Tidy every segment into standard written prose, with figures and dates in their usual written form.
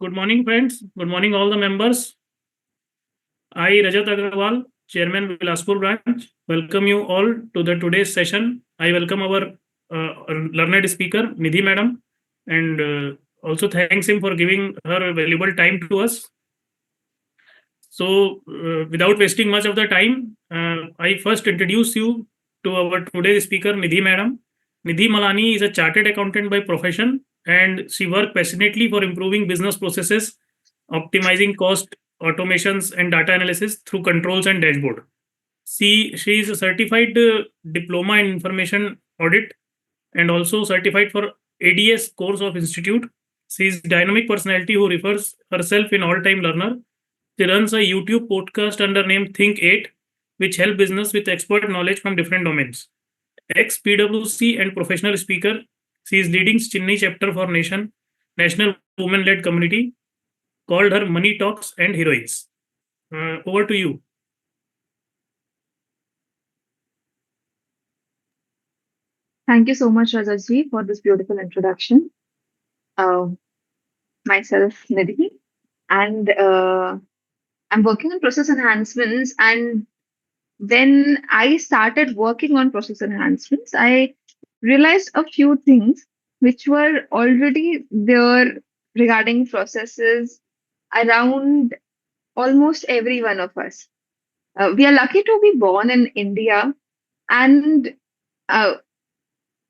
Good morning, friends. Good morning, all the members. I, Rajat Agrawal, Chairman Bilaspur Branch, welcome you all to the today's session. I welcome our learned speaker, Nidhi Madam, and also thanks him for giving her valuable time to us. So, without wasting much of the time, I first introduce you to our today's speaker, Nidhi Madam. Nidhi Malani is a chartered accountant by profession, and she works passionately for improving business processes, optimizing cost, automations, and data analysis through controls and dashboard. She is a certified diploma in information audit and also certified for ADS course of institute. She is dynamic personality who refers herself in all-time learner. She runs a YouTube podcast under name Think 8, which help business with expert knowledge from different domains. Ex PwC and professional speaker, she is leading Chennai chapter for National Women Led Community, called her Money Talks and Heroines. Over to you. Thank you so much, Rajatji, for this beautiful introduction. Uh, Myself, Nidhi, and I'm working on process enhancements. And when I started working on process enhancements, I realized a few things which were already there regarding processes around almost every one of us. We are lucky to be born in India, and uh,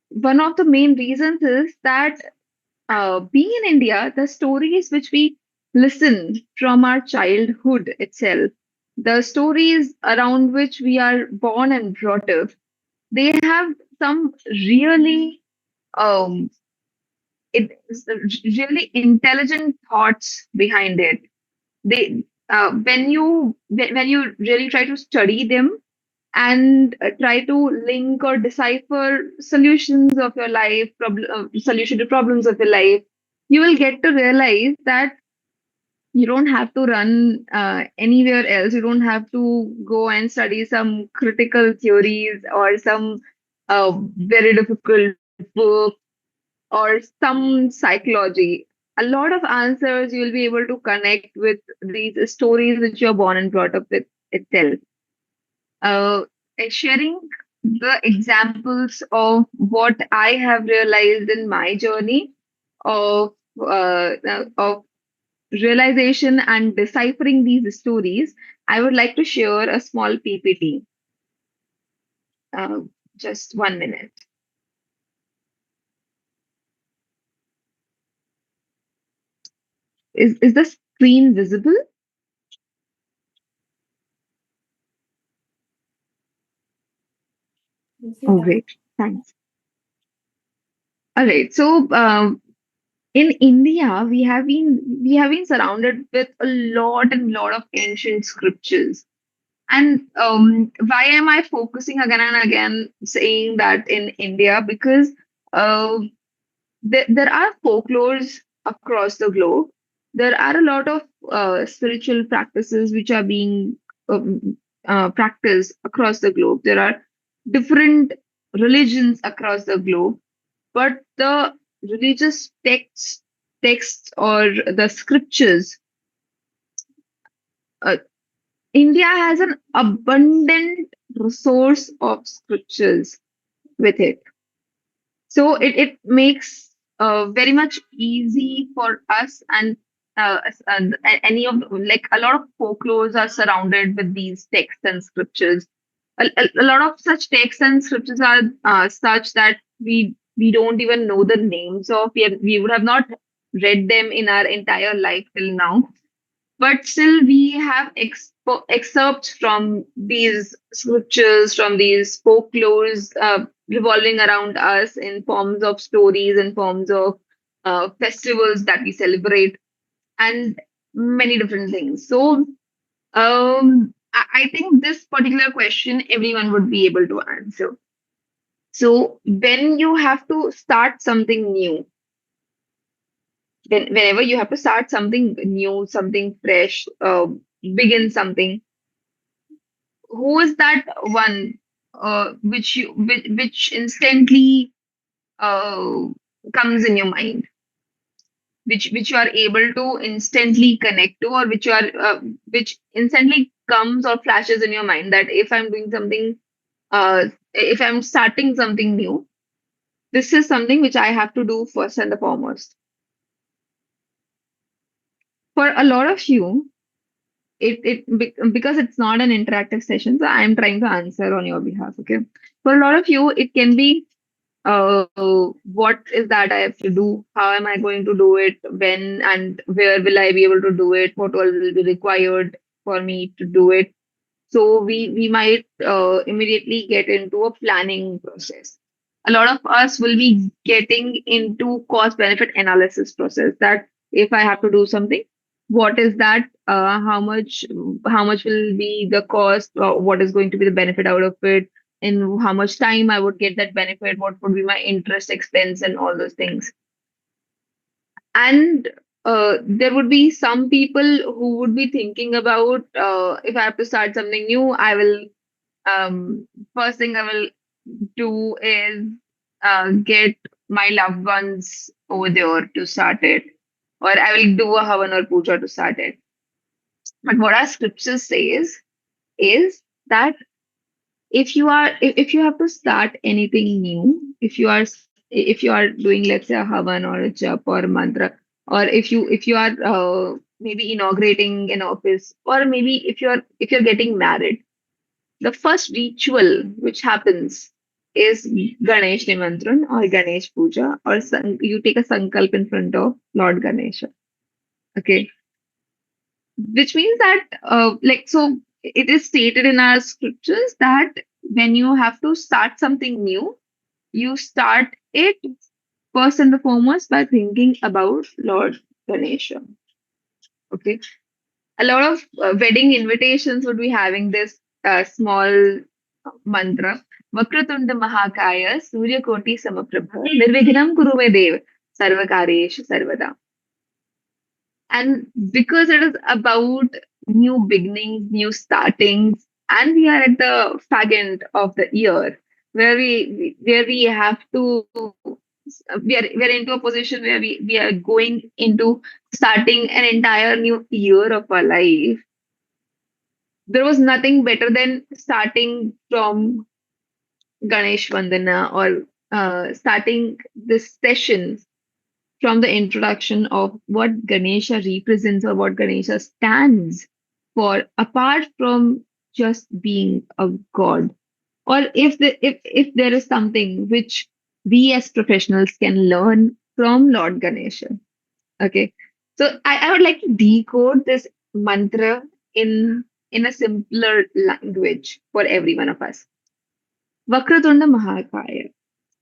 one of the main reasons is that being in India, the stories which we listen from our childhood itself, the stories around which we are born and brought up, they have some um, really intelligent thoughts behind it. They when you really try to study them and try to link or decipher solutions of your life, solution to problems of your life, you will get to realize that you don't have to run anywhere else. You don't have to go and study some critical theories or some very difficult book or some psychology. A lot of answers you'll be able to connect with these stories which you're born and brought up with itself. uh, and sharing the examples of what I have realized in my journey of realization and deciphering these stories, I would like to share a small PPT. Uh, just 1 minute. Is the screen visible? Oh, great. Thanks. All right. So, in India, we have been surrounded with a lot of ancient scriptures. And why am I focusing again and again saying that in India? Because uh, there are folklores across the globe. There are a lot of spiritual practices which are being practiced across the globe. There are different religions across the globe, but the religious texts or the scriptures, uh, India has an abundant resource of scriptures with it. So it makes very much easy for us, and any of like a lot of folklores are surrounded with these texts and scriptures. A lot of such texts and scriptures are such that we don't even know the names of. We would have not read them in our entire life till now, but still we have excerpts from these scriptures, from these folklores revolving around us in forms of stories, in forms of festivals that we celebrate, and many different things. So I think this particular question everyone would be able to answer. So when you have to start something new, whenever you have to start something new, something fresh, begin something, who is that one which instantly uh, comes in your mind? which you are able to instantly connect to, or which instantly comes or flashes in your mind that if I'm doing something, if I'm starting something new, this is something which I have to do first and the foremost. For a lot of you, because it's not an interactive session, so I'm trying to answer on your behalf. Okay, for a lot of you, it can be what is that I have to do? How am I going to do it? When and where will I be able to do it? What all will be required for me to do it? So we might immediately get into a planning process. A lot of us will be getting into cost benefit analysis process. That if I have to do something, what is that? How much will be the cost? What is going to be the benefit out of it? In how much time I would get that benefit? What would be my interest expense and all those things? And there would be some people who would be thinking about, if I have to start something new, I will first thing I will do is get my loved ones over there to start it, or I will do a havan or puja to start it. But what our scripture says is that if you have to start anything new, if you are doing, let's say, a havan or a jap or a mantra, or if you are maybe inaugurating an office, or maybe if you're getting married, the first ritual which happens is Ganesh Nimantran or Ganesh Puja, or you take a sankalp in front of Lord Ganesha. Okay, which means that, so it is stated in our scriptures that when you have to start something new, you start it first and the foremost by thinking about Lord Ganesha. Okay, a lot of wedding invitations would be having this small mantra. Vakratunda Mahakaya Surya Koti Samaprabha Nirvignam Kurume Dev Sarvakaryeshu Sarvada. And because it is about new beginnings, new startings, and we are at the fag end of the year, where we have to, we are into a position where we are going into starting an entire new year of our life. There was nothing better than starting from Ganesh Vandana, or starting this session from the introduction of what Ganesha represents or what Ganesha stands for, apart from just being a god. Or if there is something which we as professionals can learn from Lord Ganesha. Okay. So I would like to decode this mantra in a simpler language for every one of us. Vakratunda Mahakaya.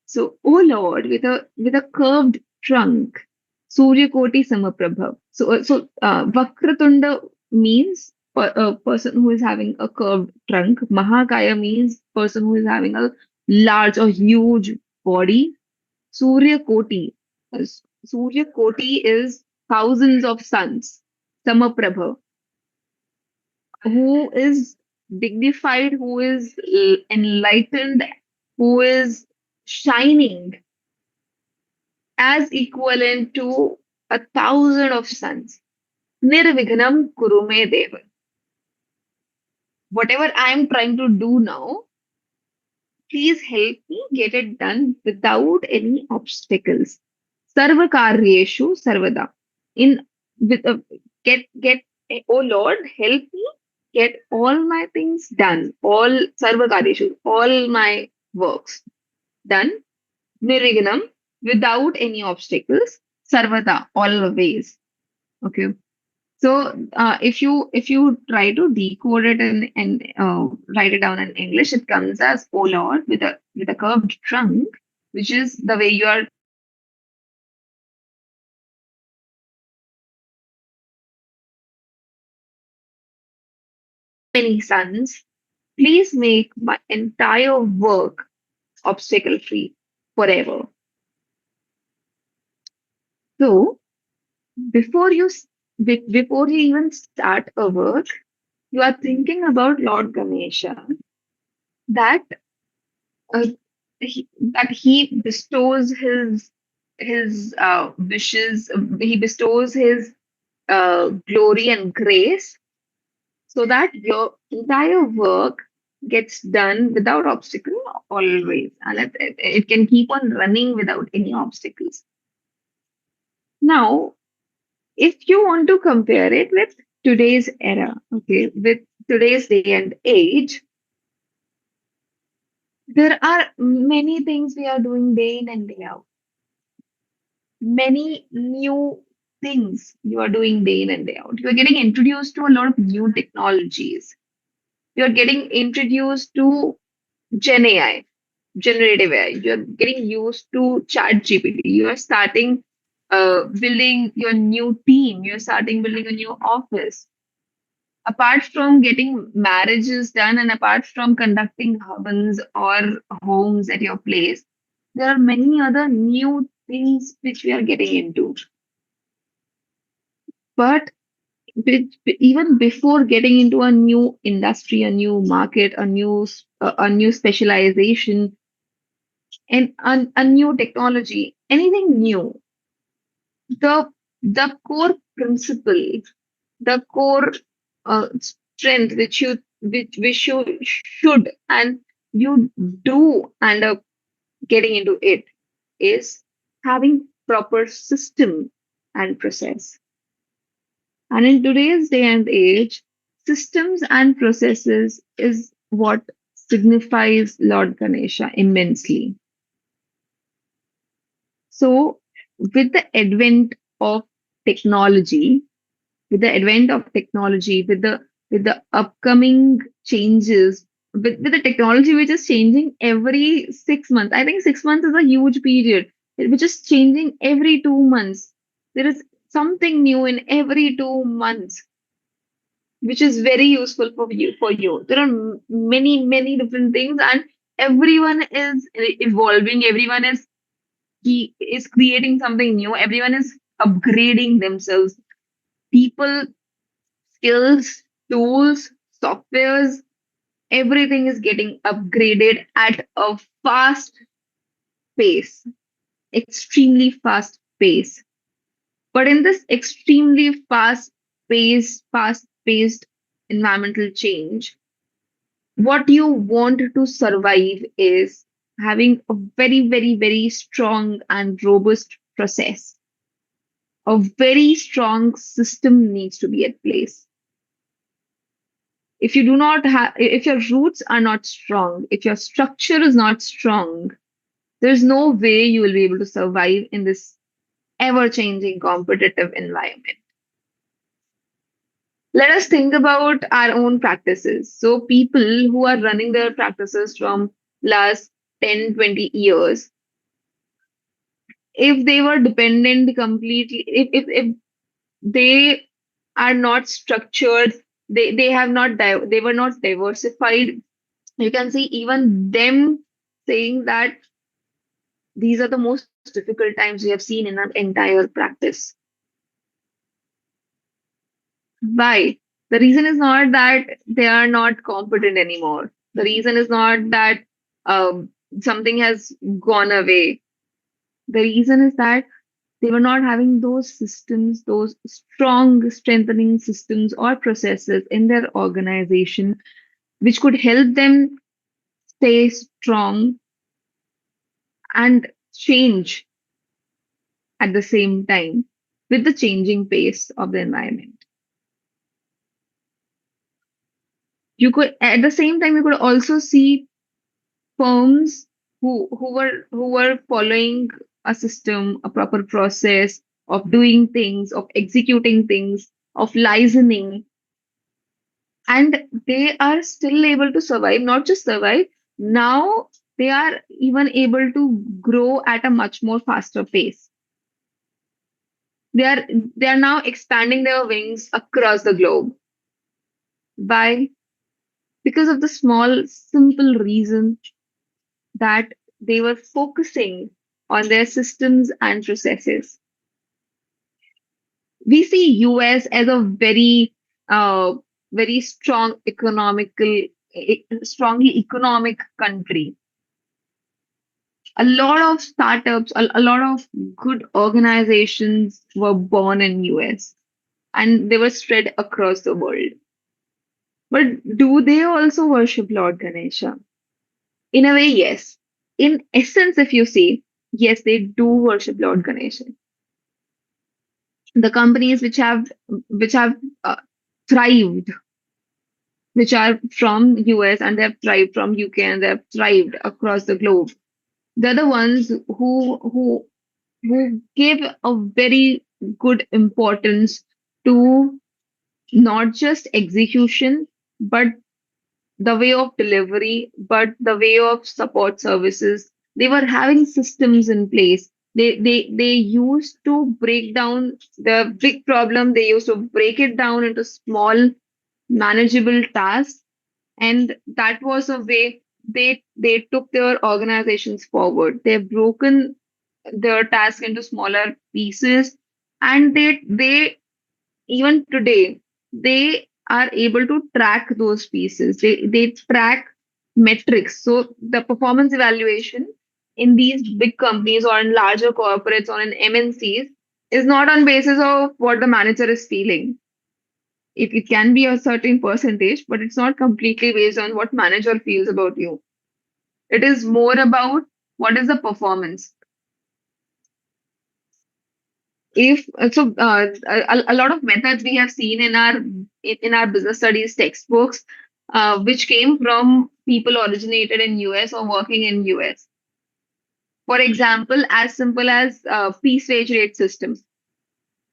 So, O Lord, with a curved trunk, Surya Koti Samaprabha. Vakratunda means a person who is having a curved trunk. Mahakaya means person who is having a large or huge body. Surya Koti. Surya Koti is thousands of suns. Samaprabha, who is dignified, who is enlightened, who is shining as equivalent to 1,000 of suns. Nirvignam kurume deva. Whatever I am trying to do now, please help me get it done without any obstacles. Sarva karyeshu sarvada. In with get oh Lord, help me get all my things done. All sarva karyeshu, all my works done. Nirvignam, without any obstacles. Sarvada, always. Okay. So if you try to decode it and write it down in English, it comes as "O Lord" with a curved trunk, which is the way you are many sons. Please make my entire work obstacle free forever. So before before you even start a work, you are thinking about Lord Ganesha, that that he bestows his his wishes, he bestows his glory and grace so that your entire work gets done without obstacle always, and it can keep on running without any obstacles. Now, if you want to compare it with today's era, okay, with today's day and age, there are many things we are doing day in and day out. Many new things you are doing day in and day out. You're getting introduced to a lot of new technologies. You're getting introduced to Gen AI, generative AI. You're getting used to Chat GPT. You are starting building your new team. You're starting building a new office. Apart from getting marriages done and apart from conducting havans or homes at your place, there are many other new things which we are getting into. But even before getting into a new industry, a new market, a new specialization, and a new technology, anything new, the the core principle, the core strength which you should and you do end up getting into it is having proper system and process. And in today's day and age, systems and processes is what signifies Lord Ganesha immensely. So, with the advent of technology, with the upcoming changes, with the technology which is changing every 6 months. I think 6 months is a huge period, which is changing every 2 months. There is something new in every 2 months, which is very useful for you. There are many different things, and everyone is evolving. Everyone is creating something new. Everyone is upgrading themselves. People, skills, tools, softwares, everything is getting upgraded at a fast pace, extremely fast pace. But in this extremely fast paced environmental change, what you want to survive is having a very strong and robust process. A very strong system needs to be at place. If you do not have, if your roots are not strong, if your structure is not strong, there's no way you will be able to survive in this ever changing competitive environment. Let us think about our own practices. So, people who are running their practices from last 10, 20 years, if they were dependent completely, if they are not structured, they have not they were not diversified, you can see even them saying that these are the most difficult times we have seen in our entire practice. Why? The reason is not that they are not competent anymore. The reason is not that um, something has gone away. The reason is that they were not having those systems, those strong strengthening systems or processes in their organization, which could help them stay strong and change at the same time with the changing pace of the environment. You could, at the same time, you could also see firms who were following a system, a proper process of doing things, of executing things, of licensing, and they are still able to survive. Not just survive, now they are even able to grow at a much more faster pace. They are they are now expanding their wings across the globe. Why? Because of the small, simple reason that they were focusing on their systems and processes. We see US as a uh, very strongly economic country. A lot of startups, a lot of good organizations were born in US and they were spread across the world. But do they also worship Lord Ganesha? In a way, yes. In essence, if you see, yes, they do worship Lord Ganesha. The companies which have uh, thrived, which are from US and they've thrived, from UK and they've thrived across the globe. They're the ones who give a very good importance to not just execution, but the way of delivery, but the way of support services. They were having systems in place. They used to break down the big problem. They used to break it down into small, manageable tasks, and that was a way they took their organizations forward. They've broken their task into smaller pieces, and they even today they are able to track those pieces. They track metrics. So the performance evaluation in these big companies or in larger corporates or in MNCs is not on basis of what the manager is feeling. It can be a certain percentage, but it's not completely based on what manager feels about you. It is more about what is the performance. If a lot of methods we have seen in our business studies textbooks, which came from people originated in US or working in US. For example, as simple as piece wage rate systems.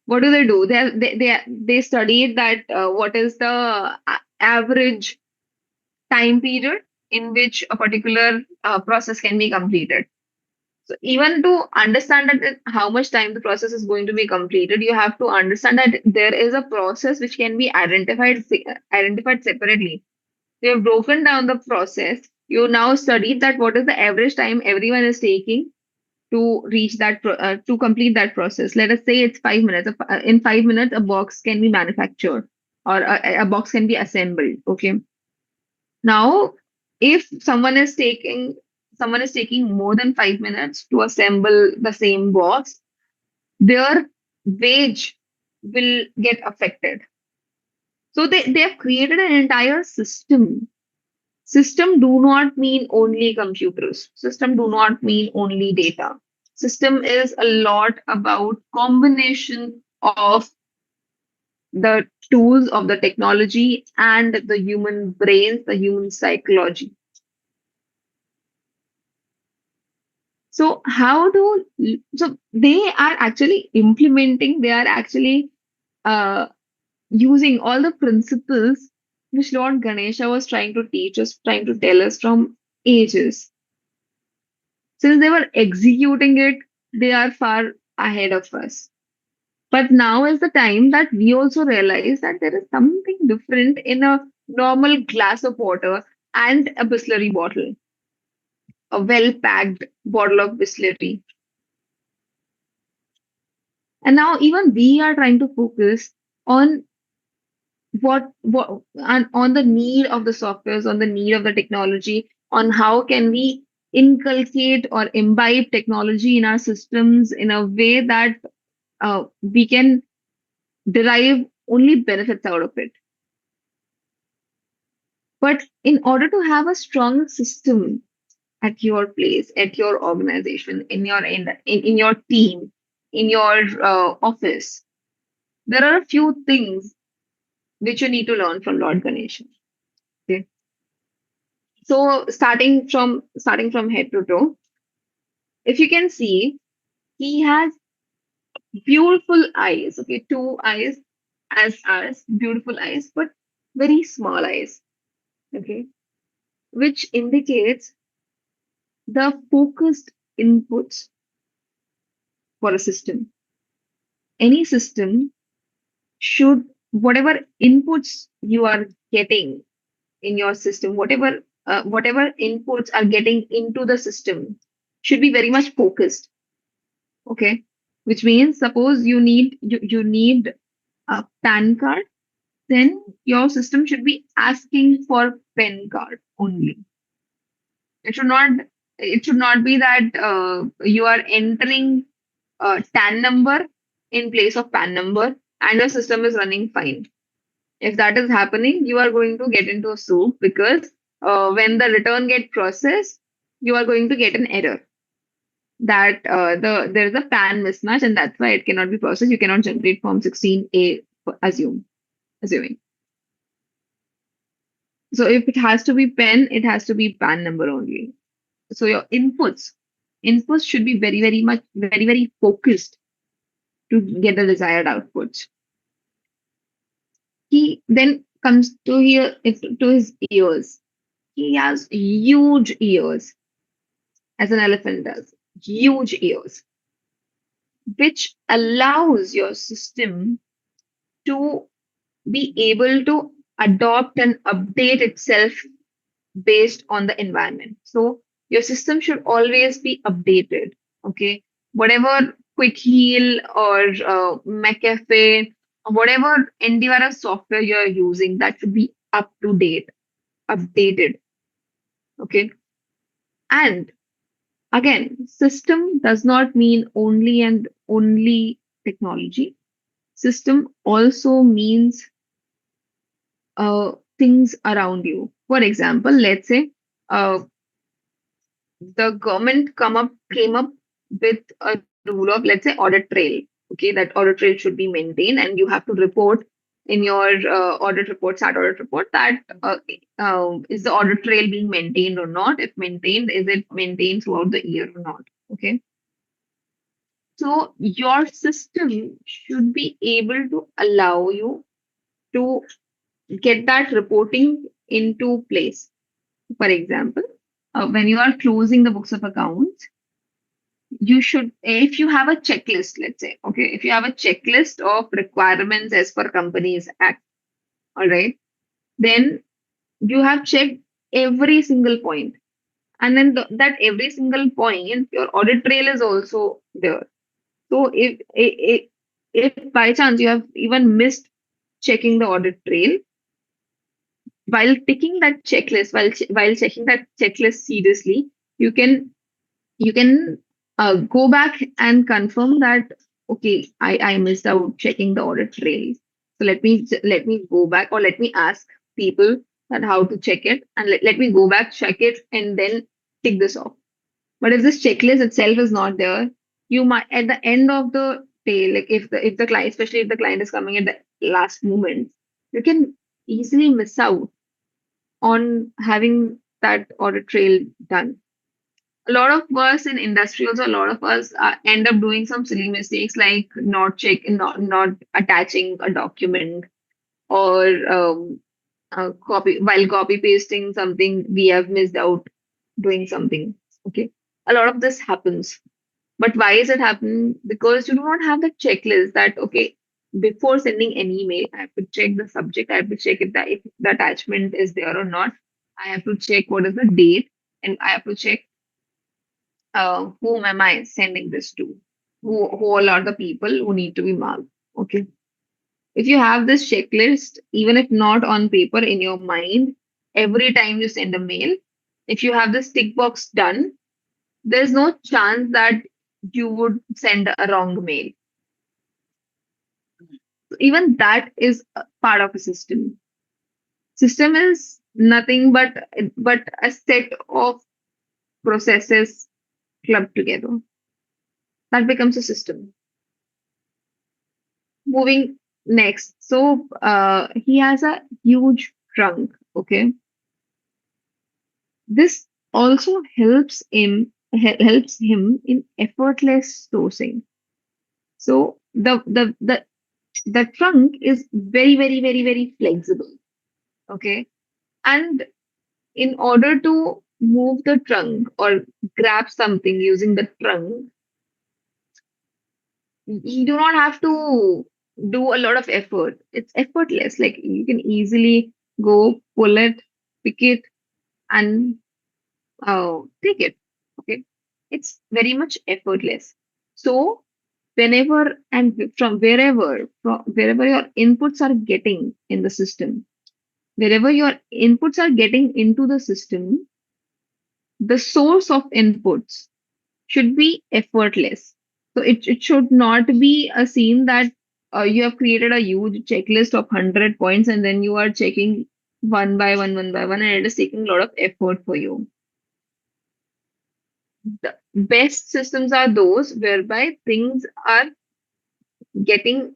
What do? They studied that what is the average time period in which a particular process can be completed. So even to understand that how much time the process is going to be completed, you have to understand that there is a process which can be identified separately. You have broken down the process. You now studied that what is the average time everyone is taking to reach to complete that process. Let us say it's 5 minutes. In 5 minutes, a box can be manufactured or a box can be assembled. Okay. Now, if someone is taking more than 5 minutes to assemble the same box, their wage will get affected. So they have created an entire system. System do not mean only computers. System do not mean only data. System is a lot about combination of the tools of the technology and the human brains, the human psychology. So so they are actually implementing, they are actually uh, using all the principles which Lord Ganesha was trying to teach us, trying to tell us from ages. Since they were executing it, they are far ahead of us. But now is the time that we also realize that there is something different in a normal glass of water and a Bisleri bottle, a well packed bottle of Bisleri. And now even we are trying to focus on what and on the need of the softwares, on the need of the technology, on how can we inculcate or imbibe technology in our systems in a way that we can derive only benefits out of it. But in order to have a strong system at your place, at your organization, in your team, in your office, there are a few things which you need to learn from Lord Ganesha. Okay. So starting from head to toe, if you can see, he has beautiful eyes. Okay, two eyes as us, beautiful eyes, but very small eyes. Okay, which indicates the focused inputs for a system. Any system should, whatever inputs you are getting in your system, whatever inputs are getting into the system, should be very much focused. Okay, which means suppose you need a PAN card, then your system should be asking for PAN card only. It should not. It should not be that you are entering TAN number in place of PAN number and your system is running fine. If that is happening, you are going to get into a soup because when the return get processed, you are going to get an error that there is a PAN mismatch and that's why it cannot be processed. You cannot generate Form 16A assuming. So if it has to be PAN, it has to be PAN number only. So your inputs should be very focused to get the desired outputs. He then comes to to his ears. He has huge ears, as an elephant does, huge ears, which allows your system to be able to adopt and update itself based on the environment. So your system should always be updated. Okay, whatever quick heal or McAfee or whatever antivirus software you're using, that should be up to date, updated. Okay, and again, system does not mean only and only technology. System also means things around you. For example, let's say uh, the government came up with a rule of, let's say, audit trail. Okay, that audit trail should be maintained, and you have to report in your audit report, SAT audit report, that is the audit trail being maintained or not? If maintained, is it maintained throughout the year or not? Okay. So your system should be able to allow you to get that reporting into place. For example, when you are closing the books of accounts, you should, if you have a checklist, let's say, okay, if you have a checklist of requirements as per Companies Act, all right, then you have checked every single point, and then that every single point, your audit trail is also there. So if by chance you have even missed checking the audit trail, while ticking that checklist, while checking that checklist seriously, you can you can go back and confirm that, okay, I missed out checking the audit trail. So let me go back, or let me ask people that how to check it, and let me go back, check it, and then tick this off. But if this checklist itself is not there, you might at the end of the day, like if the client, especially if the client is coming at the last moment, you can easily miss out on having that audit trail done. A lot of us in industry, also a lot of us end up doing some silly mistakes like not attaching a document, or copy while copy pasting something, we have missed out doing something. Okay, a lot of this happens. But why is it happening? Because you do not have the checklist that, okay, before sending an email, I have to check the subject, I have to check if the attachment is there or not. I have to check what is the date, and I have to check whom am I sending this to? Who all are the people who need to be marked? Okay. If you have this checklist, even if not on paper, in your mind, every time you send a mail, if you have this tick box done, there's no chance that you would send a wrong mail. Even that is a part of a system. System is nothing but a set of processes clubbed together. That becomes a system. Moving next. So he has a huge trunk. Okay. This also helps him in effortless sourcing. So the trunk is very flexible. Okay. And in order to move the trunk or grab something using the trunk, you do not have to do a lot of effort. It's effortless. Like you can easily go pull it, pick it, and take it. Okay. It's very much effortless. So whenever and from wherever your inputs are getting in the system, wherever your inputs are getting into the system, the source of inputs should be effortless. So it should not be a scene that you have created a huge checklist of 100 points and then you are checking one by one, and it is taking a lot of effort for you. The best systems are those whereby things are getting,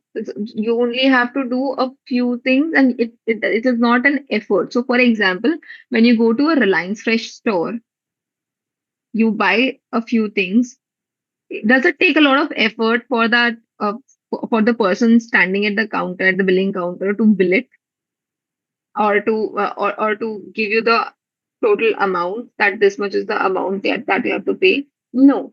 you only have to do a few things and it is not an effort. So, for example, when you go to a Reliance Fresh store, you buy a few things. Does it take a lot of effort for that for the person standing at the counter, at the billing counter, to bill it, or to give you the total amount, that this much is the amount that you have to pay? No,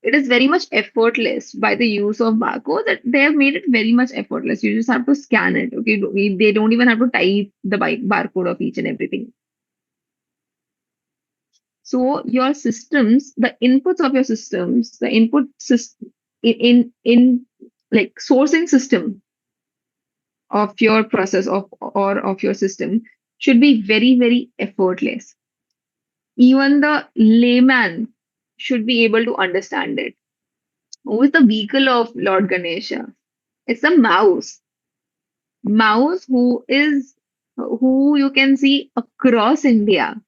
it is very much effortless by the use of barcode, that they have made it very much effortless. You just have to scan it. Okay, they don't even have to type the barcode of each and everything. So your systems, the inputs of your systems, the input system in like sourcing system of your process of or of your system should be very, very effortless. Even the layman should be able to understand it. Who is the vehicle of Lord Ganesha? It's a mouse. Mouse who you can see across India.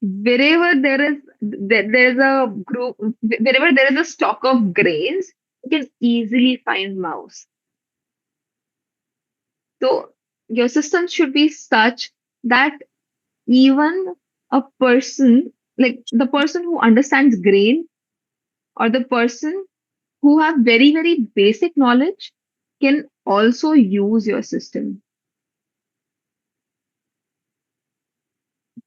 Wherever there is a group, wherever there is a stock of grains, you can easily find mouse. So your system should be such that even a person, like the person who understands grain, or the person who have very, very basic knowledge, can also use your system.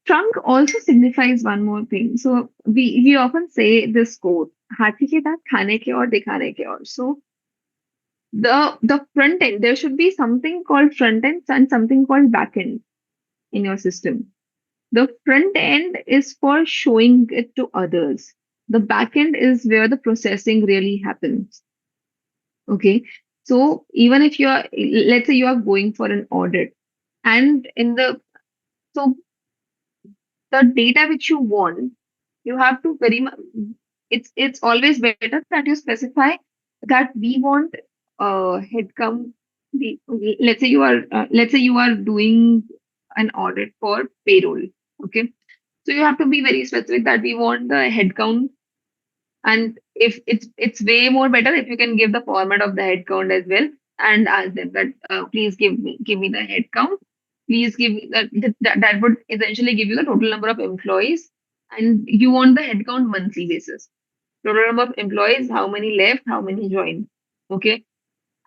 Trunk also signifies one more thing. So we often say this quote, "हाथी के दांत खाने के और दिखाने के और." So the front end, there should be something called front end and something called back end in your system. The front end is for showing it to others. The back end is where the processing really happens. Okay. So even if you are, let's say you are going for an audit, and in the, so the data which you want, you have to very much, it's always better that you specify that we want head count. Let's say you are doing an audit for payroll. Okay, so you have to be very specific that we want the head count. And if it's way more better if you can give the format of the head count as well, and ask them that please give me the head count. Please give me that would essentially give you the total number of employees, and you want the head count monthly basis. Total number of employees, how many left, how many joined. Okay,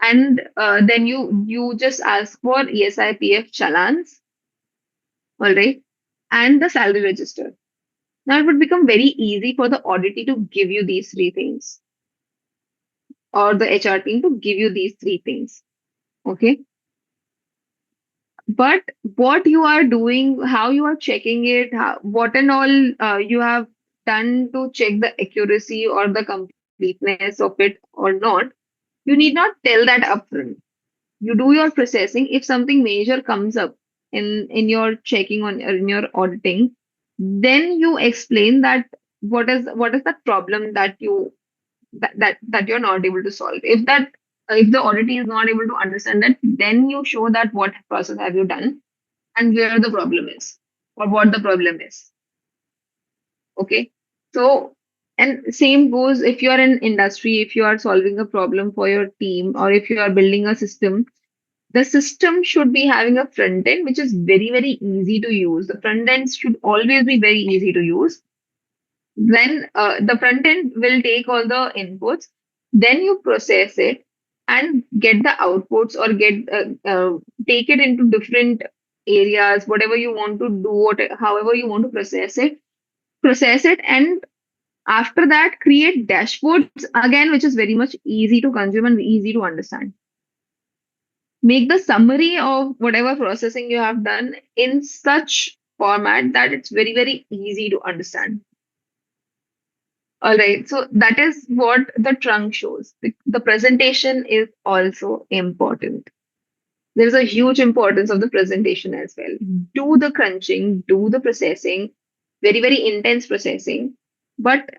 and then you just ask for ESIPF challans, all right, and the salary register. Now it would become very easy for the auditee to give you these three things, or the HR team to give you these three things. Okay. But what you are doing, how you are checking it, what and all you have done to check the accuracy or the completeness of it or not, you need not tell that upfront. You do your processing. If something major comes up in your checking on or in your auditing, then you explain that what is the problem that you're not able to solve. If the auditee is not able to understand that, then you show that what process have you done and where the problem is, or what the problem is. Okay. So, and same goes if you are in industry, if you are solving a problem for your team, or if you are building a system, the system should be having a front end which is very, very easy to use. The front end should always be very easy to use. Then the front end will take all the inputs, then you process it and get the outputs, or take it into different areas, whatever you want to do, however you want to process it, and after that create dashboards again, which is very much easy to consume and easy to understand. Make the summary of whatever processing you have done in such format that it's very, very easy to understand. All right, so that is what the trunk shows. The presentation is also important. There is a huge importance of the presentation as well. Do the crunching, do the processing, very, very intense processing. But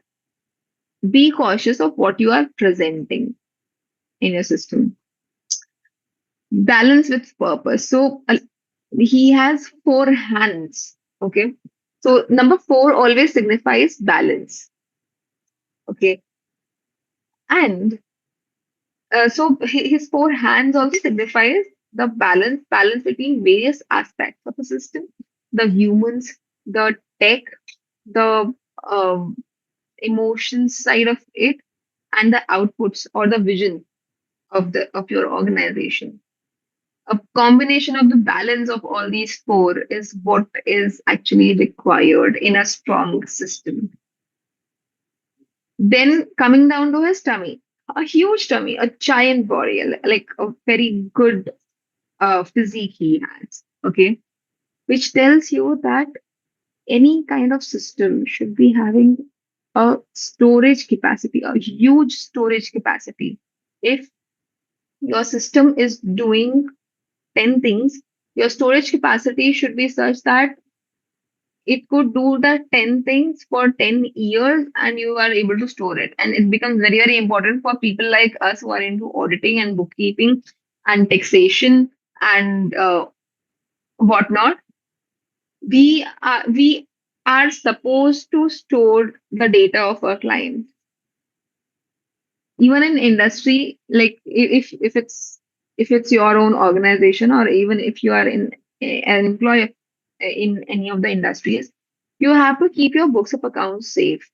be cautious of what you are presenting in your system. Balance with purpose. So he has four hands. Okay. So number four always signifies balance. Okay. And his four hands also signifies the balance between various aspects of a system, the humans, the tech, the um, emotions side of it, and the outputs or the vision of your organization. A combination of the balance of all these four is what is actually required in a strong system. Then coming down to his tummy, a huge tummy, a giant body, like a very good physique he has. Okay, which tells you that any kind of system should be having a storage capacity, a huge storage capacity. If your system is doing 10 things, your storage capacity should be such that it could do the 10 things for 10 years and you are able to store it. And it becomes very, very important for people like us who are into auditing and bookkeeping and taxation and whatnot. We are supposed to store the data of our clients. Even in industry, like if it's your own organization, or even if you are an employee in any of the industries, you have to keep your books of accounts safe.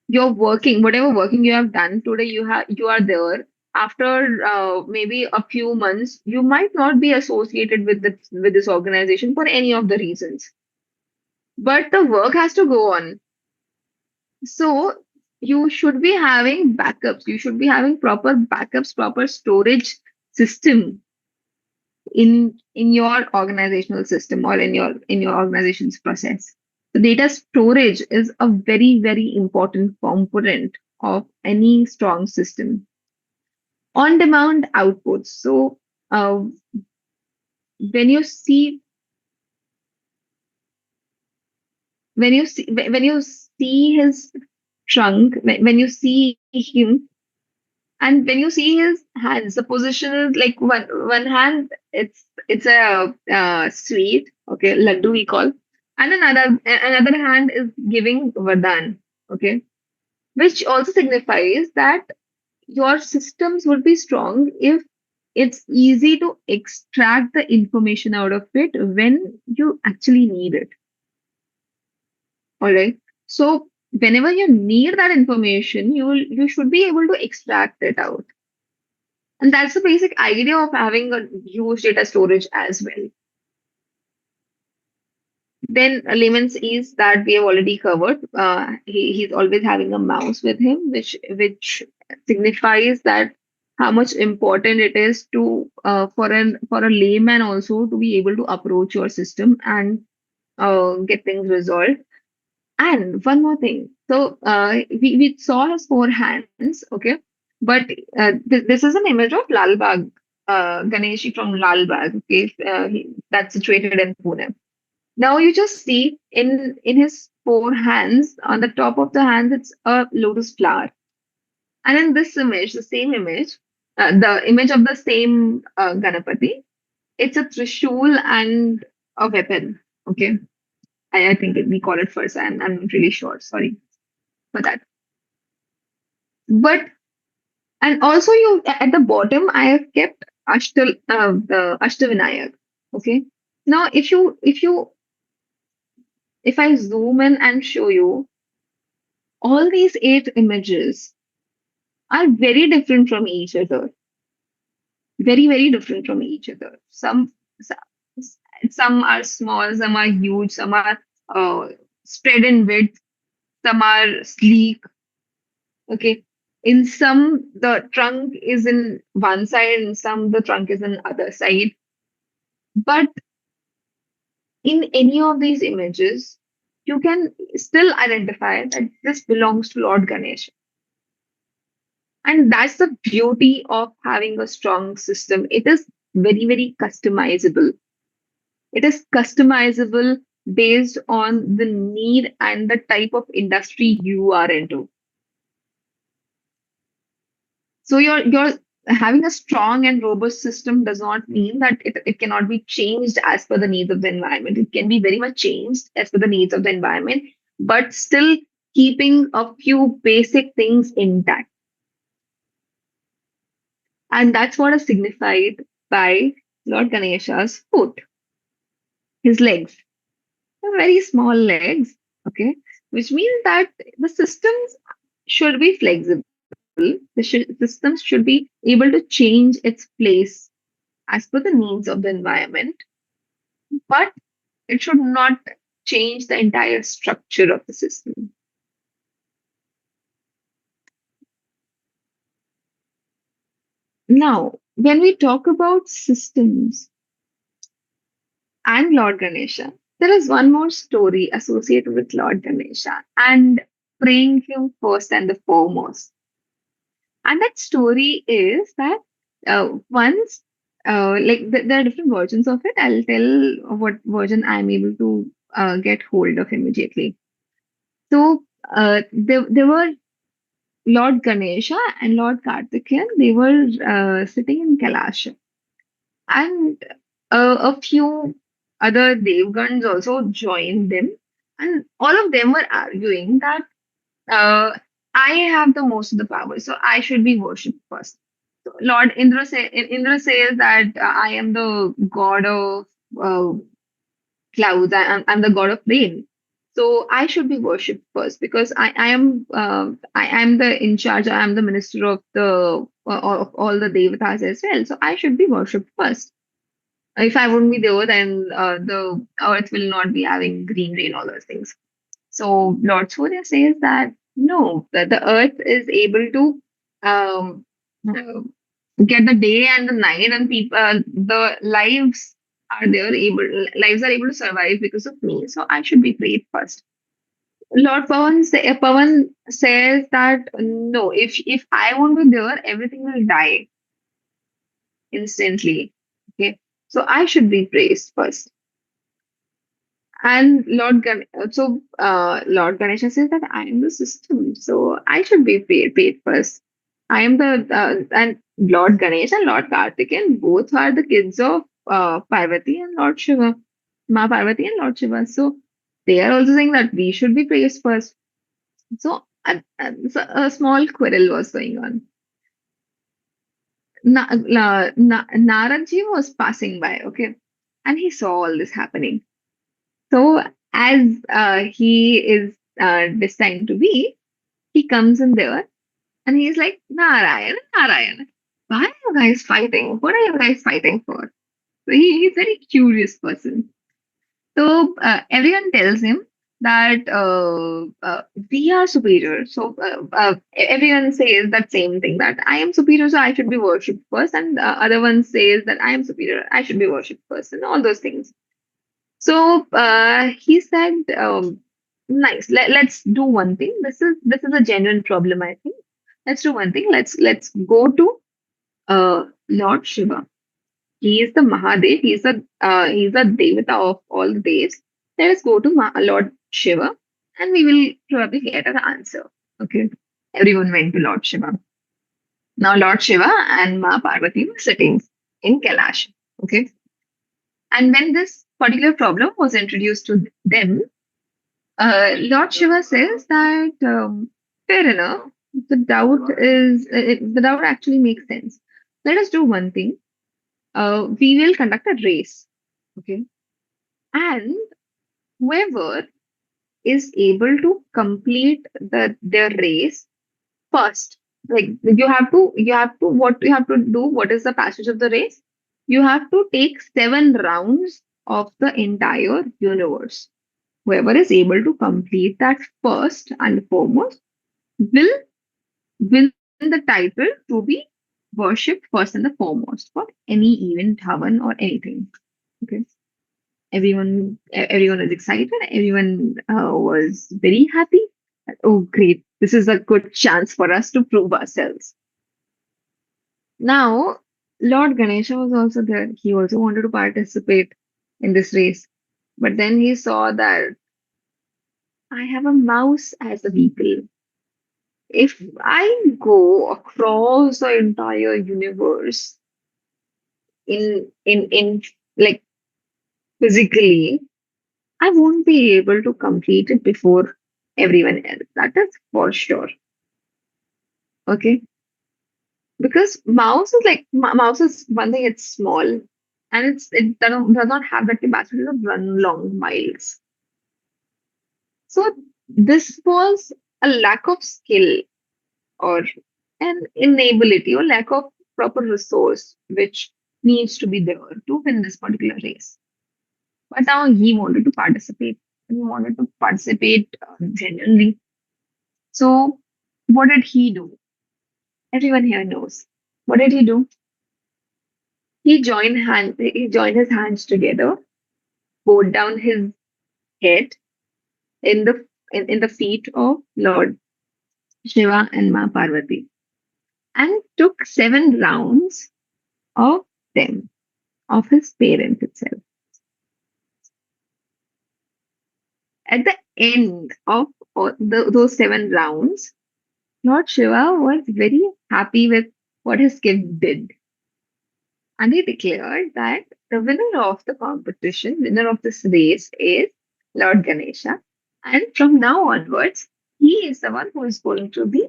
You're working, whatever working you have done today, you are there. After maybe a few months, you might not be associated with this organization for any of the reasons, but the work has to go on. So you should be having backups. You should be having proper backups, proper storage system in your organizational system or in your organization's process. The data storage is a very, very important component of any strong system. On-demand outputs. So when you see when you see his trunk, when you see him, and when you see his hands, the position is like one hand, it's a sweet, okay, laddu we call, and another hand is giving vardhan, okay, which also signifies that your systems would be strong if it's easy to extract the information out of it when you actually need it. All right. So whenever you need that information, you should be able to extract it out. And that's the basic idea of having a huge data storage as well. Then layman's is that we have already covered. He's always having a mouse with him, which signifies that how much important it is to for a layman also to be able to approach your system and get things resolved. And one more thing. So we saw his four hands, okay, but this is an image of Lal Bagh, Ganeshi from Lal Bagh, okay, that's situated in Pune. Now you just see in his four hands, on the top of the hands, it's a lotus flower, and in this image, the same image, the image of the same Ganapati, it's a trishul and a weapon. Okay, I think we call it first, and I'm not really sure. Sorry for that. But and also you at the bottom, I have kept the Ashtavinayak. Okay. Now, if I zoom in and show you, all these eight images are very different from each other. Very, very different from each other. Some are small, some are huge, some are uh, spread in width, some are sleek. Okay. In some, the trunk is in one side, and some the trunk is in other side. But in any of these images, you can still identify that this belongs to Lord Ganesh. And that's the beauty of having a strong system. It is very, very customizable. It is customizable based on the need and the type of industry you are into. So you're having a strong and robust system does not mean that it cannot be changed as per the needs of the environment. It can be very much changed as per the needs of the environment, but still keeping a few basic things intact. And that's what is signified by Lord Ganesha's foot, his legs. They're very small legs, okay, which means that the systems should be flexible. Systems should be able to change its place as per the needs of the environment, but it should not change the entire structure of the system. Now, when we talk about systems and Lord Ganesha, there is one more story associated with Lord Ganesha and praying him first and the foremost. And that story is that once, there are different versions of it. I'll tell what version I'm able to get hold of immediately. So there were Lord Ganesha and Lord Kartikeyan. They were sitting in Kailash, and a few other Devgans also joined them, and all of them were arguing that uh, I have the most of the power, so I should be worshipped first. So Indra says that I am the god of uh, clouds. I'm the god of rain. So I should be worshipped first because I am the in charge. I am the minister of all the devatas as well. So I should be worshipped first. If I wouldn't be there, then the earth will not be having greenery and all those things. So Lord Surya says that no, that the earth is able to um, uh, get the day and the night, and people the lives are able to survive because of me. So I should be prayed first. Pawan says that no, if I won't be there, everything will die instantly. Okay, so I should be praised first. And Lord Ganesha says that I am the system, so I should be paid first. I am the and Lord Ganesh and Lord Karthikeyan both are the kids of Parvati and Lord Shiva, Ma Parvati and Lord Shiva. So they are also saying that we should be praised first. So so a small quarrel was going on. Naradji was passing by, okay, and he saw all this happening. So as he is destined to be, he comes in there and he's like, Narayan, Narayan, why are you guys fighting? What are you guys fighting for? So he's a very curious person. So everyone tells him that we are superior. So everyone says that same thing, that I am superior, so I should be worshipped first, and other one says that I am superior, I should be worshipped first, and all those things. So he said, "Nice. Let's do one thing. This is a genuine problem. I think. Let's do one thing. Let's go to Lord Shiva. He is the Mahadev. He's the Devata of all the devs. Let us go to Lord Shiva, and we will probably get an answer." Okay. Everyone went to Lord Shiva. Now Lord Shiva and Ma Parvati were sitting in Kailash. Okay. And when this particular problem was introduced to them, Lord Shiva says that fair enough. The doubt actually makes sense. Let us do one thing. We will conduct a race, okay, and whoever is able to complete their race first, like what you have to do. What is the passage of the race? You have to take 7 rounds of the entire universe. Whoever is able to complete that first and foremost will win the title to be worshipped first and the foremost for any event, havan, or anything. Okay. Everyone is excited. Everyone was very happy. Oh, great. This is a good chance for us to prove ourselves. Now, Lord Ganesha was also there. He also wanted to participate in this race. But then he saw that I have a mouse as a vehicle. If I go across the entire universe in like physically, I won't be able to complete it before everyone else. That is for sure. Okay. Because mouse is one thing, it's small and does not have that capacity to run long miles. So this was a lack of skill or an inability or lack of proper resource which needs to be there to win this particular race. But now he wanted to participate. He wanted to participate genuinely. So what did he do? Everyone here knows. What did he do? He joined his hands together, bowed down his head in the feet of Lord Shiva and Ma Parvati, and took 7 rounds of them, of his parents itself. At the end of those 7 rounds, Lord Shiva was very happy with what his kid did. And he declared that the winner of the competition, winner of this race, is Lord Ganesha. And from now onwards, he is the one who is going to be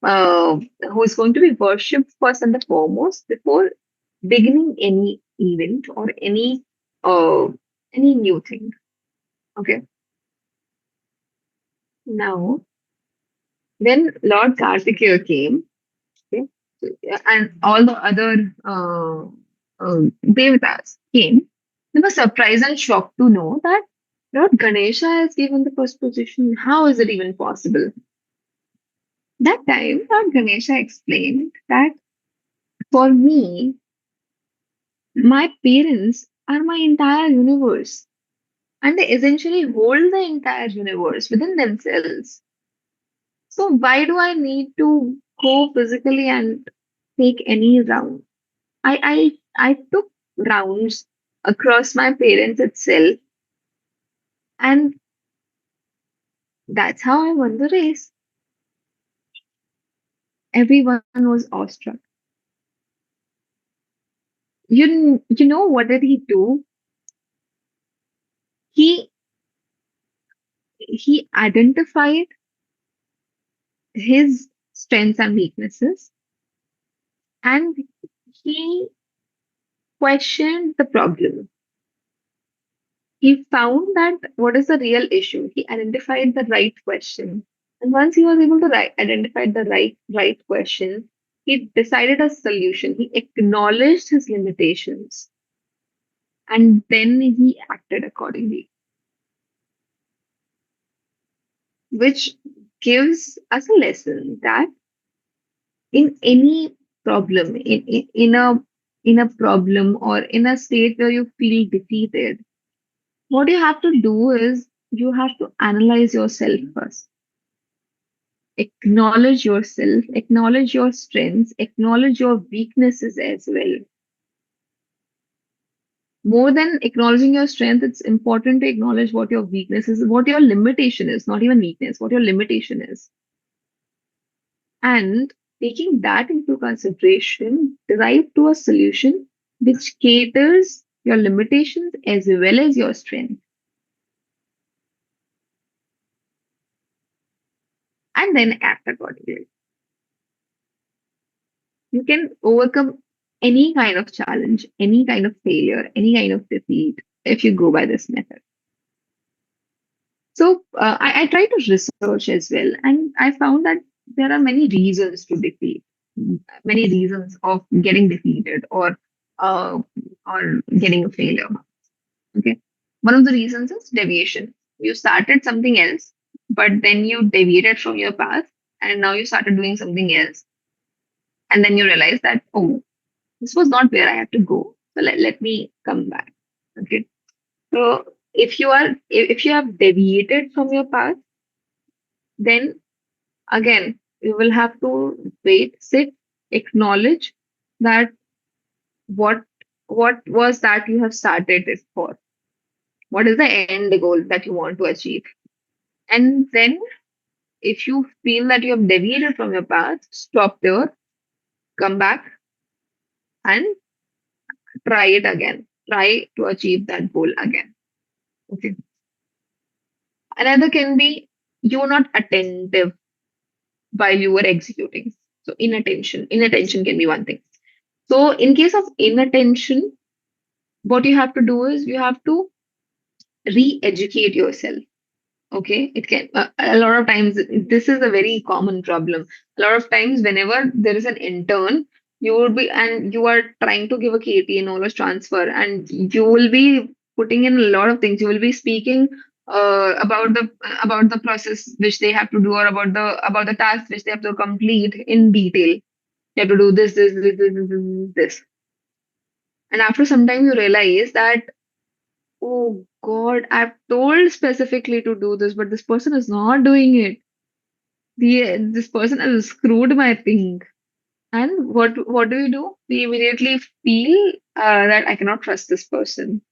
worshipped first and the foremost before beginning any event or uh, any new thing. Okay. Now, when Lord Kartikeya came, okay, and all the other devatas came, they were surprised and shocked to know that Lord Ganesha has given the first position. How is it even possible? That time, Lord Ganesha explained that for me, my parents are my entire universe, and they essentially hold the entire universe within themselves. So, why do I need to go physically and take any round? I took rounds across my parents itself, and that's how I won the race. Everyone was awestruck. You know what did he do? He he identified his strengths and weaknesses, and he questioned the problem. He found that what is the real issue. He identified the right question, and once he was able to identify the right question, he decided a solution. He acknowledged his limitations, and then he acted accordingly, which gives us a lesson that in any problem, in a problem or in a state where you feel defeated, what you have to do is you have to analyze yourself first. Acknowledge yourself, acknowledge your strengths, acknowledge your weaknesses as well. More than acknowledging your strength, it's important to acknowledge what your weakness is, what your limitation is, not even weakness, what your limitation is. And taking that into consideration, derive to a solution which caters your limitations as well as your strength. And then act accordingly. You can overcome any kind of challenge, any kind of failure, any kind of defeat if you go by this method. So I tried to research as well, and I found that there are many reasons to defeat, many reasons of getting defeated uh, or getting a failure. Okay, one of the reasons is deviation. You started something else, but then you deviated from your path, and now you started doing something else, and then you realize that, oh, this was not where I had to go. So let me come back. Okay. So if you have deviated from your path, then again you will have to wait, sit, acknowledge that what what was that you have started it for. What is the end goal that you want to achieve? And then, if you feel that you have deviated from your path, stop there, come back, and try it again. Try to achieve that goal again. Okay. Another can be you were not attentive while you were executing. So, inattention. Inattention can be one thing. So, in case of inattention, what you have to do is you have to re educate yourself. Okay, it can a lot of times this is a very common problem. A lot of times, whenever there is an intern, you would be and you are trying to give a KT, knowledge transfer, and you will be putting in a lot of things. You will be speaking about the process which they have to do, or about the task which they have to complete in detail. You have to do this. And after some time, you realize that, oh God, I've told specifically to do this, but this person is not doing it. This person has screwed my thing. And what do we do? We immediately feel that I cannot trust this person.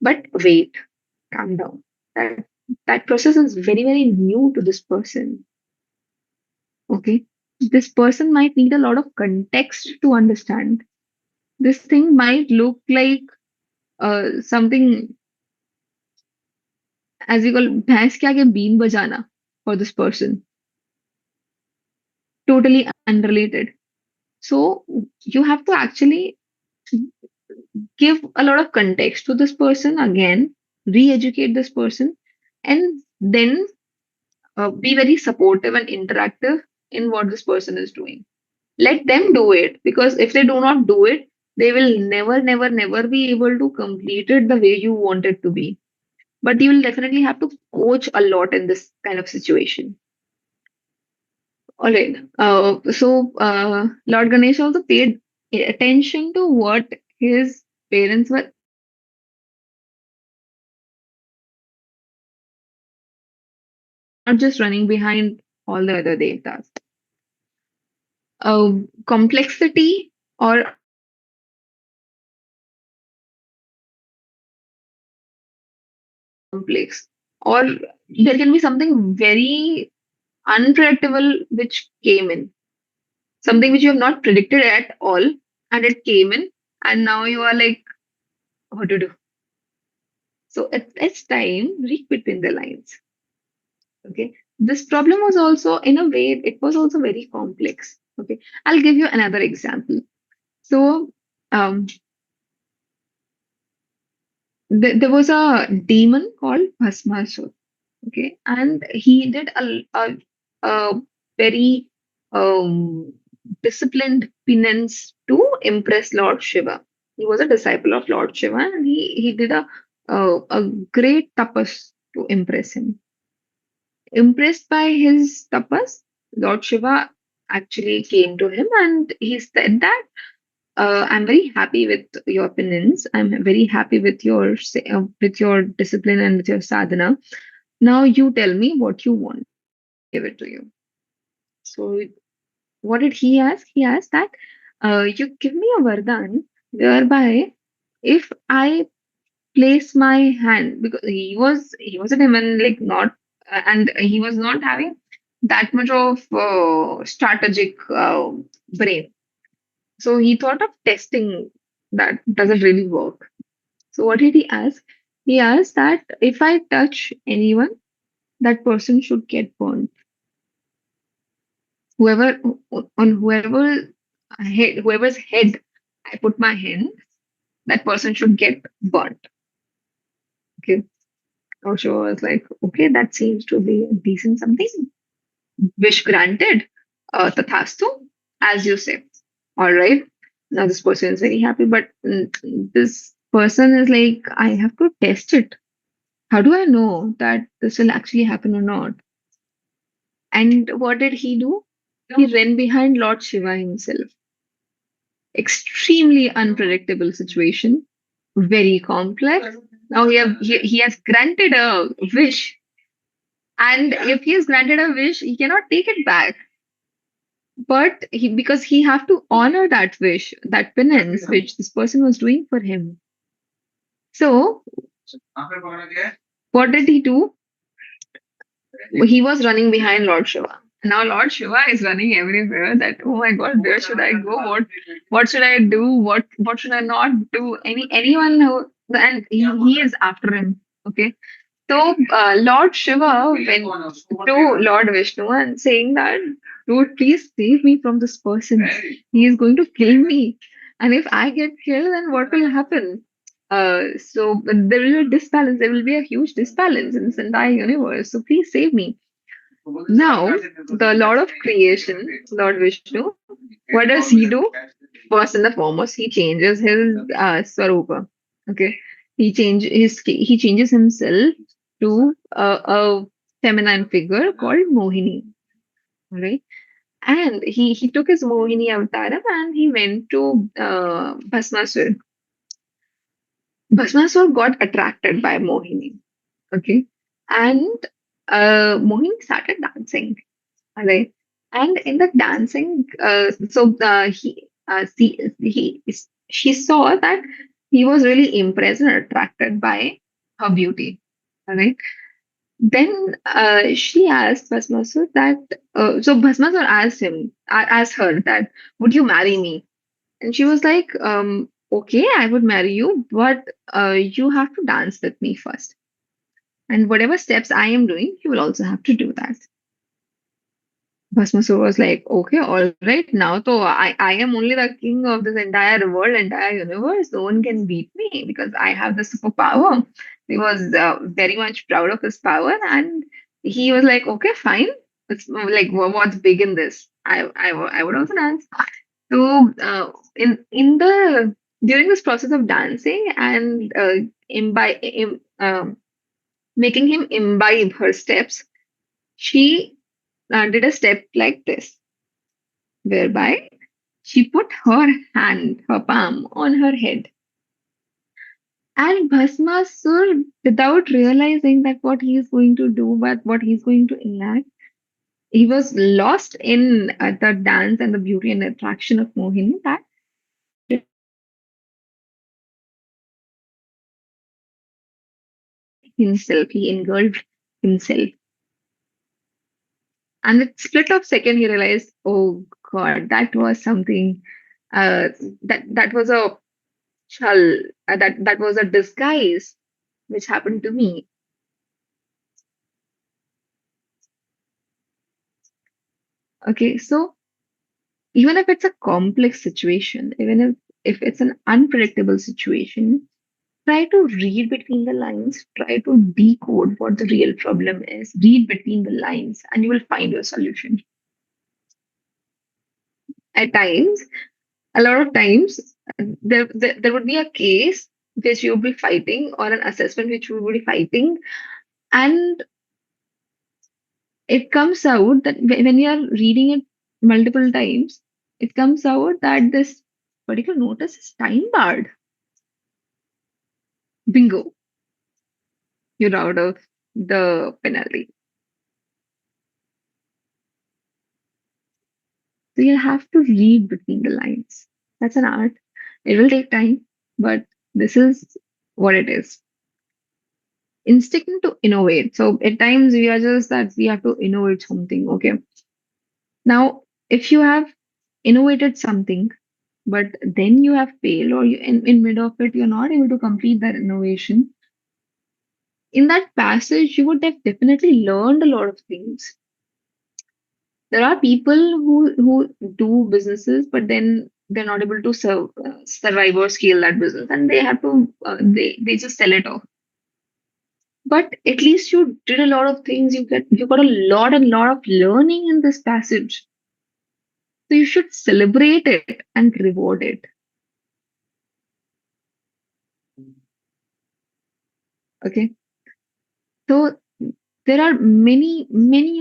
But wait, calm down. That process is very, very new to this person. Okay. This person might need a lot of context to understand. This thing might look like something as you call भैंस के आगे been बजाना for this person. Totally unrelated. So you have to actually give a lot of context to this person again, re-educate this person, and then be very supportive and interactive in what this person is doing. Let them do it, because if they do not do it, they will never, never, never be able to complete it the way you want it to be. But you will definitely have to coach a lot in this kind of situation. All right. Lord Ganesh also paid attention to what his parents were not just running behind all the other devtas. Complexity or complex, or there can be something very unpredictable which came in, something which you have not predicted at all, and it came in, and now you are like, what to do? So it's time, read between the lines. Okay. This problem was also, in a way, it was also very complex. Okay. I'll give you another example. So, um, there was a demon called Bhasmasur. Okay. And he did a very um, disciplined penance to impress Lord Shiva. He was a disciple of Lord Shiva, and he did a great tapas to impress him. Impressed by his tapas, Lord Shiva actually came to him and he said that, I'm very happy with your penance. I'm very happy with your discipline and with your sadhana. Now you tell me what you want. Give it to you. So what did he ask? He asked that, you give me a vardhan whereby if I place my hand, because he was a demon, like not and he was not having that much of strategic brain. So he thought of testing that does it really work. So what did he ask? He asked that if I touch anyone, that person should get burned. Whoever on whoever's head I put my hand, that person should get burnt. Okay. Osho was like, okay, that seems to be a decent something. Wish granted. Tathastu, as you say. All right. Now this person is very happy, but this person is like, I have to test it. How do I know that this will actually happen or not? And what did he do? He ran behind Lord Shiva himself. Extremely unpredictable situation, very complex. Now he has granted a wish, and if he has granted a wish, he cannot take it back. But because he have to honor that wish, that penance which this person was doing for him. So What did he do? He was running behind Lord Shiva. Now Lord Shiva is running everywhere. That, oh my God, where should I go? What should I do? What should I not do? Anyone who, and he is after him. Okay. So Lord Shiva went to Lord Vishnu and saying that, Lord, please save me from this person. He is going to kill me. And if I get killed, then what will happen? So there will be a disbalance. There will be a huge disbalance in this entire universe. So please save me. Now, the Lord of Creation, Lord Vishnu, what does he do? First and the foremost, he changes his swarupa. Okay, he changes himself to a feminine figure called Mohini. Right, and he took his Mohini avtaram and he went to Bhasmasur. Bhasmasur got attracted by Mohini. Okay, and Mohini started dancing. Right. And in the dancing, she saw that he was really impressed and attracted by her beauty. All right. Then she asked Bhasmasur that, so Bhasmasur asked her that, would you marry me? And she was like, okay, I would marry you, but you have to dance with me first. And whatever steps I am doing, you will also have to do that. Bhasmasur was like, okay, all right, now so I am only the king of this entire world, entire universe. No one can beat me because I have the superpower. He was very much proud of his power, and he was like, okay, fine. It's like, what's big in this? I would also dance. So in the during this process of dancing and making him imbibe her steps, she did a step like this, whereby she put her hand, her palm, on her head. And Bhasmasur, without realizing that what he is going to do, but what he's going to enact, he was lost in the dance and the beauty and attraction of Mohini that himself, he engulfed himself. And the split of second, he realized, oh God, that was something, that was a chal, that was a disguise which happened to me. Okay, so even if it's a complex situation, even if it's an unpredictable situation, try to read between the lines, try to decode what the real problem is, read between the lines, and you will find your solution. At times, a lot of times, there would be a case which you'll be fighting or an assessment which you will be fighting, and it comes out that when you are reading it multiple times, it comes out that this particular notice is time barred. Bingo, you're out of the penalty. So you have to read between the lines. That's an art. It will take time, but this is what it is. Instinct to innovate. So at times we are just that we have to innovate something. Okay. Now, if you have innovated something, but then you have failed or in mid of it, you're not able to complete that innovation. In that passage, you would have definitely learned a lot of things. There are people who do businesses, but then they're not able to survive or scale that business, and they have to they just sell it off. But at least you did a lot of things. You got a lot and lot of learning in this passage. So you should celebrate it and reward it. Okay. So there are many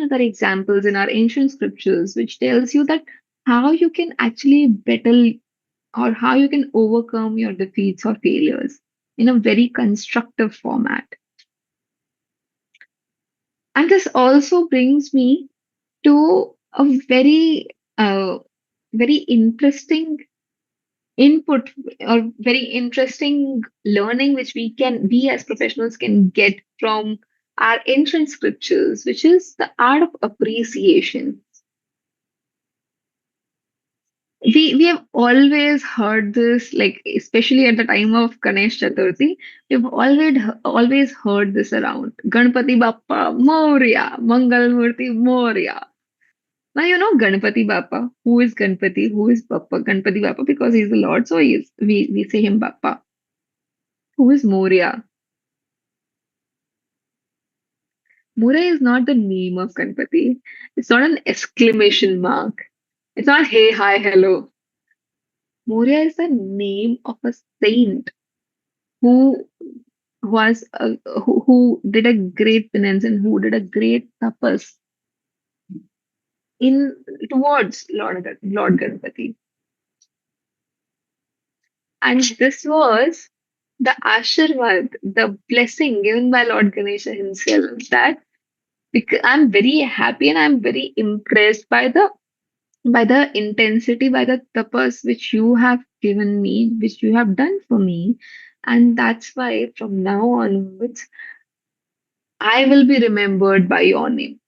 other examples in our ancient scriptures which tells you that how you can actually battle or how you can overcome your defeats or failures in a very constructive format. And this also brings me to a very very interesting input or very interesting learning which we as professionals can get from our ancient scriptures, which is the art of appreciation. We have always heard this, like especially at the time of Ganesh Chaturthi, we've always heard this around. Ganpati Bappa Moria, Mangal Murti Moria. Now you know Ganpati Bappa. Who is Ganpati? Who is Bappa? Ganpati Bappa because he's the Lord, so we say him Bappa. Who is Moria? Moria is not the name of Ganpati. It's not an exclamation mark. It's not hey, hi, hello. Moria is the name of a saint who who did a great penance and who did a great tapas in towards Lord Ganpati. And this was the Ashirvad, the blessing given by Lord Ganesha himself. That because I'm very happy and I'm very impressed by the intensity, by the tapas which you have given me, which you have done for me. And that's why from now onwards, I will be remembered by your name.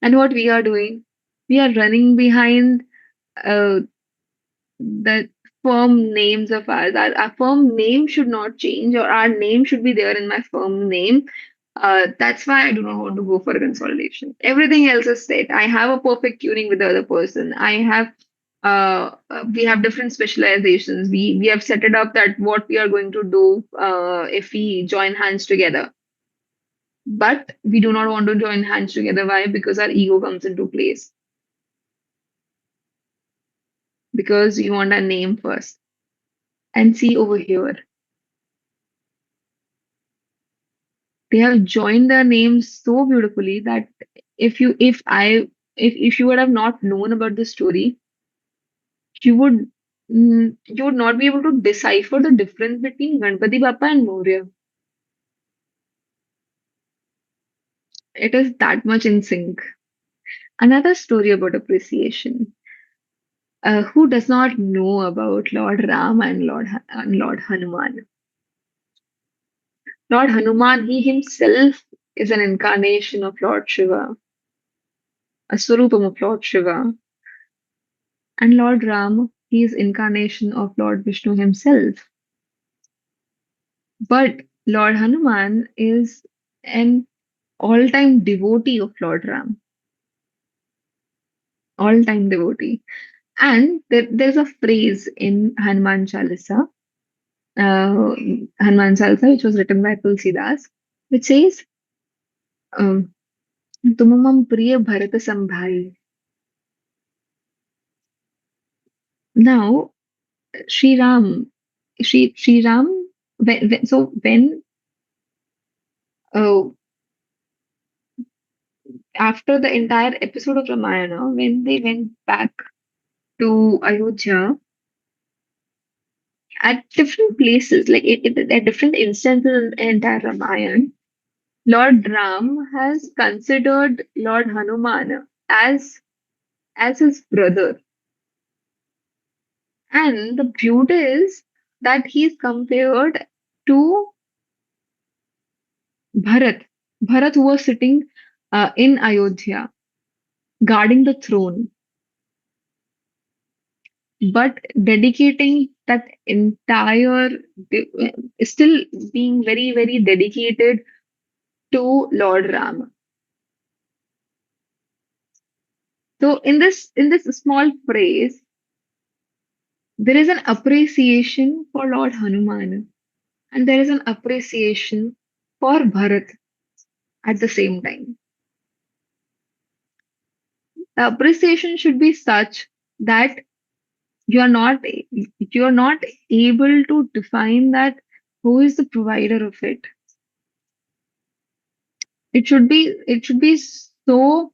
And what we are doing, we are running behind uh, the firm names of ours. Our firm name should not change, or our name should be there in my firm name. That's why I do not want to go for a consolidation. Everything else is set. I have a perfect tuning with the other person. We have different specializations. We have set it up that what we are going to do if we join hands together. But we do not want to join hands together. Why? Because our ego comes into place. Because we want our name first. And see over here, they have joined their names so beautifully that if you if I if you would have not known about the story, you would you would not be able to decipher the difference between Ganpati Bappa and Maurya. It is that much in sync. Another story about appreciation. Who does not know about Lord Ram and Lord Hanuman? Lord Hanuman, he himself is an incarnation of Lord Shiva, a Swarupam of Lord Shiva. And Lord Ram, he is incarnation of Lord Vishnu himself. But Lord Hanuman is an all-time devotee of Lord Ram, all-time devotee. And there's a phrase in Hanuman Chalisa, uh, Hanuman Chalisa, which was written by Tulsidas, which says, um, "तुम मम प्रिय भरत संभाई." Now, Sri Ram, Sri Ram, uh, after the entire episode of Ramayana, when they went back to Ayodhya, at different places, like at different instances in the entire Ramayana, Lord Ram has considered Lord Hanuman as his brother. And the beauty is that he's compared to Bharat. Bharat, who was sitting in Ayodhya, guarding the throne, but dedicating that entire, still being very, very dedicated to Lord Ram. So in this small phrase, there is an appreciation for Lord Hanuman and there is an appreciation for Bharat at the same time. The appreciation should be such that you are not able to define that who is the provider of it. It should be so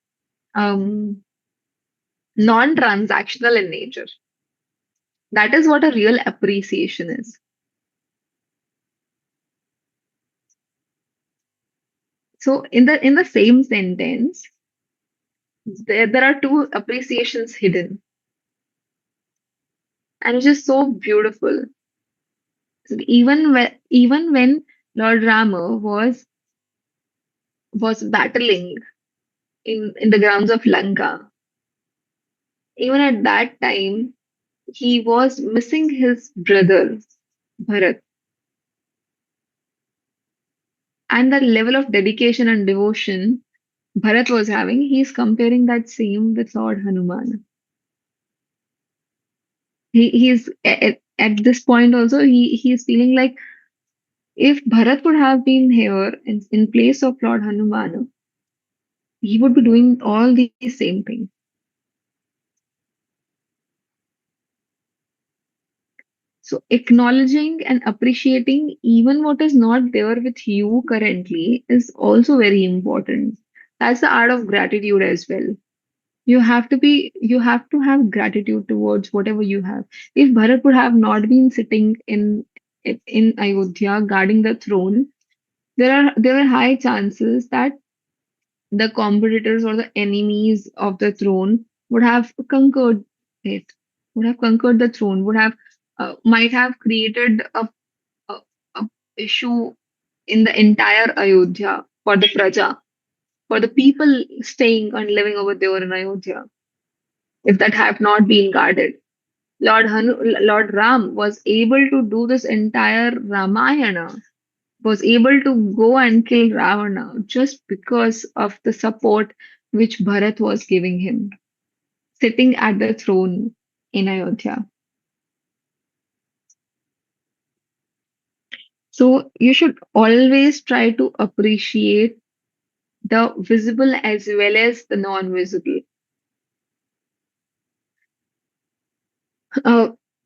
um, non-transactional in nature. That is what a real appreciation is. So in the same sentence, there are two appreciations hidden. and which is so beautiful. So even when Lord Rama was battling in the grounds of Lanka, even at that time he was missing his brother Bharat, and the level of dedication and devotion Bharat was having, he's comparing that same with Lord Hanuman. He's at this point also he's feeling like if Bharat would have been here in place of Lord Hanuman, he would be doing all these same things. So acknowledging and appreciating even what is not there with you currently is also very important. That's the art of gratitude as well. You have to have gratitude towards whatever you have. If Bharat would have not been sitting in Ayodhya guarding the throne, there are high chances that the competitors or the enemies of the throne would have conquered it, would have conquered the throne, would have might have created a, a issue in the entire Ayodhya for the praja, for the people staying and living over there in Ayodhya, if that have not been guarded. Lord Ram was able to do this entire Ramayana, was able to go and kill Ravana just because of the support which Bharat was giving him, sitting at the throne in Ayodhya. So you should always try to appreciate the visible as well as the non-visible.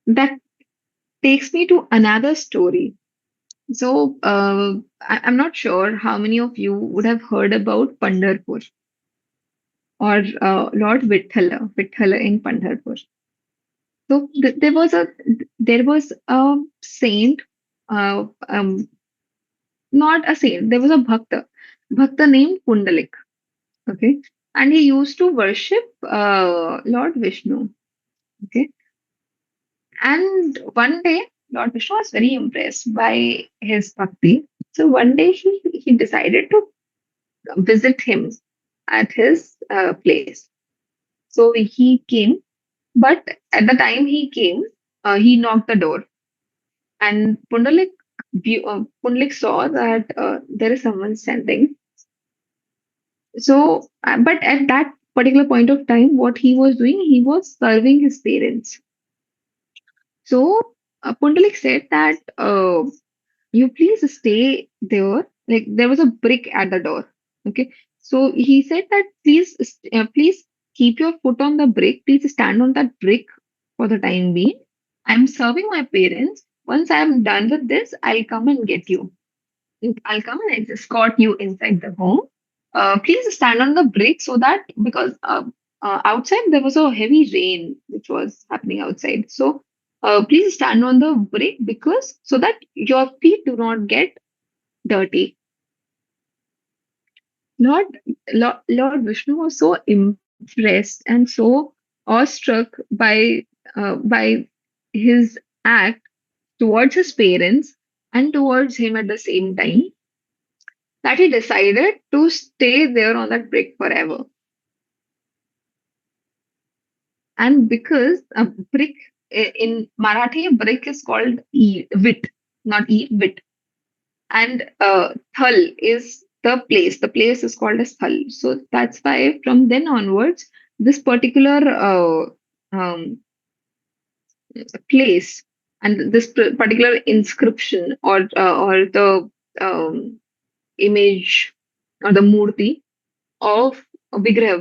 That takes me to another story. So I'm not sure how many of you would have heard about Pandharpur or Lord Vithala in Pandharpur. So there was a saint, uh, um, not a saint. There was a bhakta named Pundalik. Okay, and he used to worship Lord Vishnu. Okay, and one day Lord Vishnu was very impressed by his bhakti. So one day he decided to visit him at his place. So he came, but at the time he came, he knocked the door. And Pundalik saw that there is someone standing. So, but at that particular point of time, what he was doing, he was serving his parents. So, Pundalik said that you please stay there. Like there was a brick at the door. Okay. So he said that please keep your foot on the brick. Please stand on that brick for the time being. I'm serving my parents. Once I'm done with this, I'll come and get you. I'll come and escort you inside the home. Please stand on the brick so that because outside there was a heavy rain which was happening outside. So please stand on the brick because so that your feet do not get dirty. Lord, Lord Vishnu was so impressed and so awestruck by his act towards his parents and towards him at the same time that he decided to stay there on that brick forever. And because a brick in Marathi, a brick is called vit, not vit. And thal is the place. The place is called as thal. So that's why from then onwards, this particular um, place and this particular inscription or the um, image or the murti of Vigraha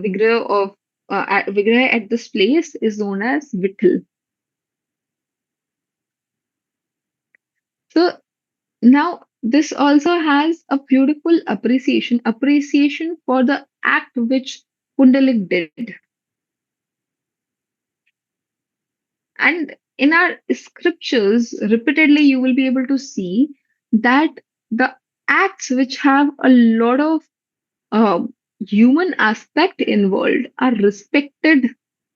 of Vigraha at this place is known as Vittal. So now this also has a beautiful appreciation for the act which Pundalik did. And in our scriptures, repeatedly you will be able to see that the acts which have a lot of human aspect involved are respected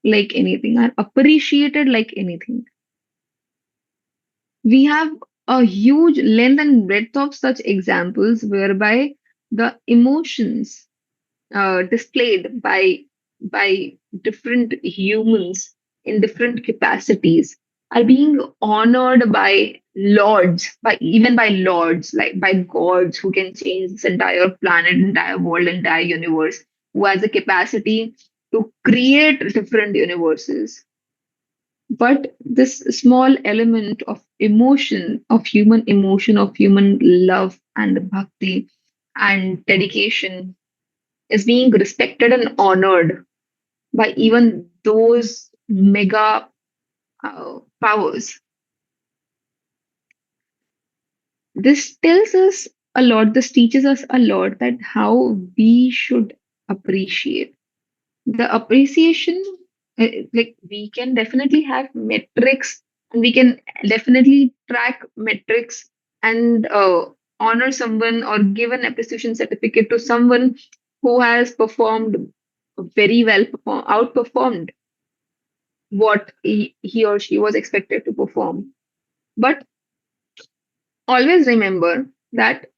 like anything, are appreciated like anything. We have a huge length and breadth of such examples whereby the emotions displayed by different humans in different capacities are being honored by lords, by even by lords, like by gods who can change this entire planet, entire world, entire universe, who has the capacity to create different universes. But this small element of emotion, of human love and bhakti and dedication is being respected and honored by even those mega powers. This tells us a lot, this teaches us a lot that how we should appreciate. The appreciation, like we can definitely have metrics and we can definitely track metrics and honor someone or give an appreciation certificate to someone who has performed very well, outperformed what he or she was expected to perform. But always remember that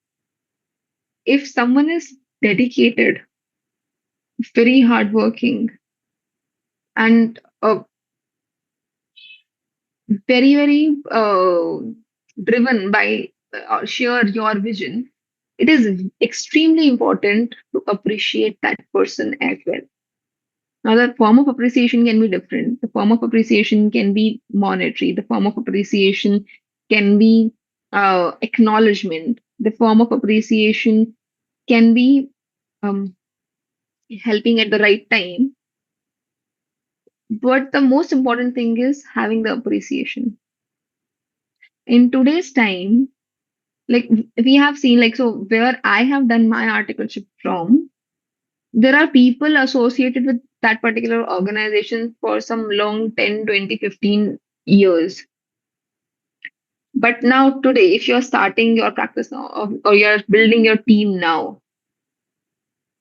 if someone is dedicated, very hardworking, and very driven by sheer your vision, it is extremely important to appreciate that person as well. Now, the form of appreciation can be different. The form of appreciation can be monetary. The form of appreciation can be acknowledgement. The form of appreciation can be um, helping at the right time. But the most important thing is having the appreciation. In today's time, like we have seen, like, so where I have done my articleship from, there are people associated with that particular organization for some long 10, 20, 15 years. But now, today, if you're starting your practice now or you're building your team now,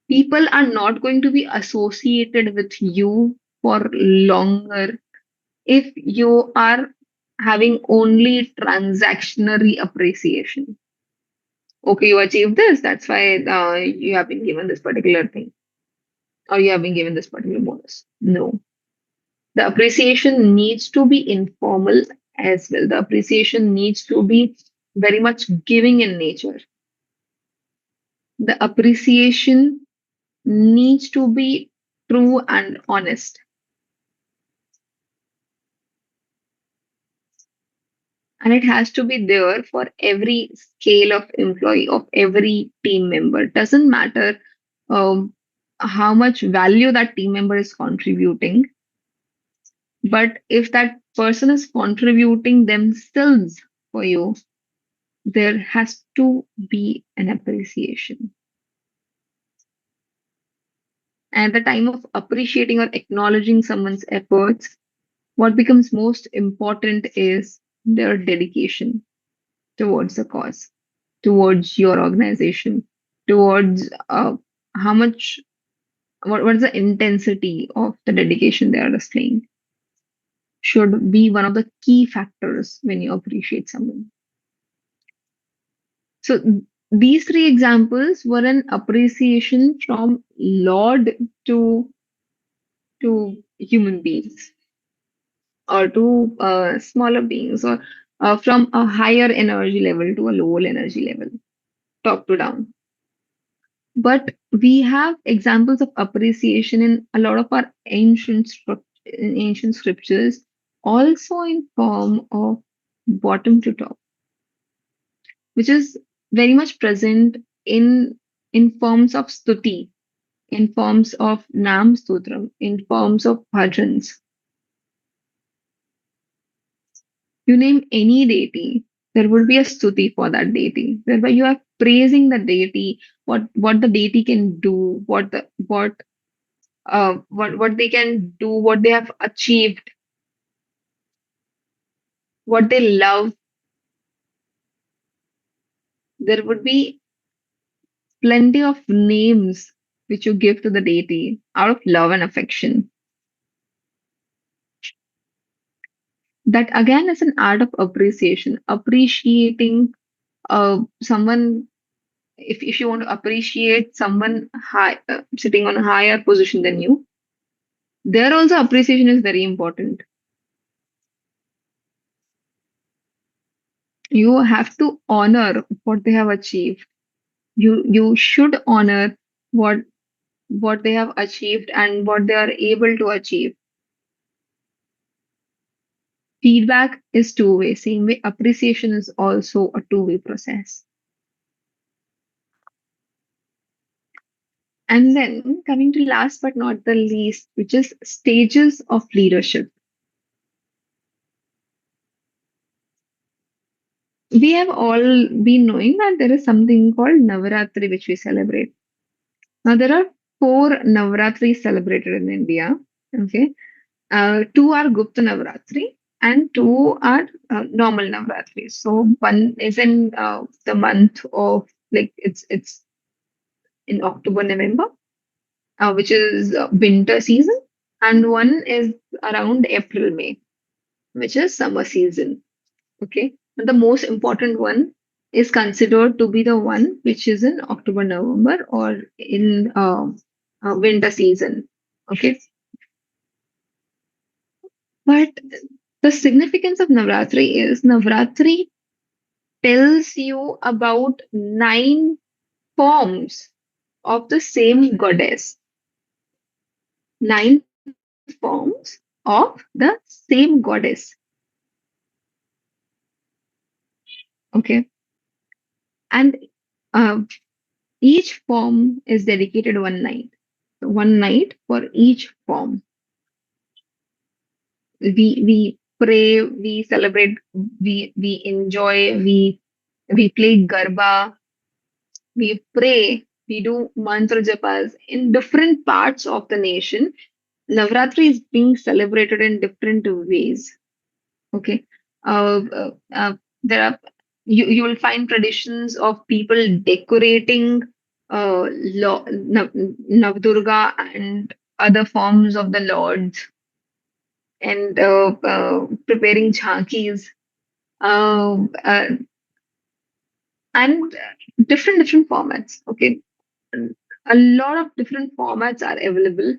people are not going to be associated with you for longer if you are having only transactionary appreciation. Okay, you achieved this, that's why you have been given this particular thing or you have been given this particular bonus. No, the appreciation needs to be informal as well. The appreciation needs to be very much giving in nature. The appreciation needs to be true and honest. And it has to be there for every scale of employee, of every team member. Doesn't matter um, how much value that team member is contributing, but if that person is contributing themselves for you, there has to be an appreciation. And at the time of appreciating or acknowledging someone's efforts, what becomes most important is their dedication towards the cause, towards your organization, towards how much, what is the intensity of the dedication they are displaying, should be one of the key factors when you appreciate someone. So these three examples were an appreciation from Lord to human beings or to smaller beings or from a higher energy level to a lower energy level, top to down. But we have examples of appreciation in a lot of our ancient scriptures, also in form of bottom to top, which is very much present in forms of stuti, in forms of Nam Sutram, in forms of bhajans. You name any deity, there would be a stuti for that deity, whereby you are praising the deity, what the deity can do, what they can do, what they have achieved, what they love. There would be plenty of names which you give to the deity out of love and affection. That again is an art of appreciation, appreciating someone. If you want to appreciate someone high, sitting on a higher position than you, there also appreciation is very important. You have to honor what they have achieved. You should honor what what they have achieved and what they are able to achieve. Feedback is two-way, same way appreciation is also a two-way process. And then coming to last but not the least, which is stages of leadership. We have all been knowing that there is something called Navaratri, which we celebrate. Now, there are four Navaratri celebrated in India. Okay. Two are Gupta Navaratri and two are normal Navaratri. So one is in the month of, like, it's in October, November, which is winter season, and one is around April, May, which is summer season. Okay. And the most important one is considered to be the one which is in October, November, or in winter season. Okay. But the significance of Navratri is Navratri tells you about nine forms of the same goddess, nine forms of the same goddess. Okay. And uh, each form is dedicated one night. So one night for each form. We pray, we celebrate, we enjoy, we play garba, we pray, we do mantra japas in different parts of the nation. Navratri is being celebrated in different ways. Okay. There are, you will find traditions of people decorating Navdurga and other forms of the lords, and preparing jhankis, uh, uh, and different formats. Okay, a lot of different formats are available.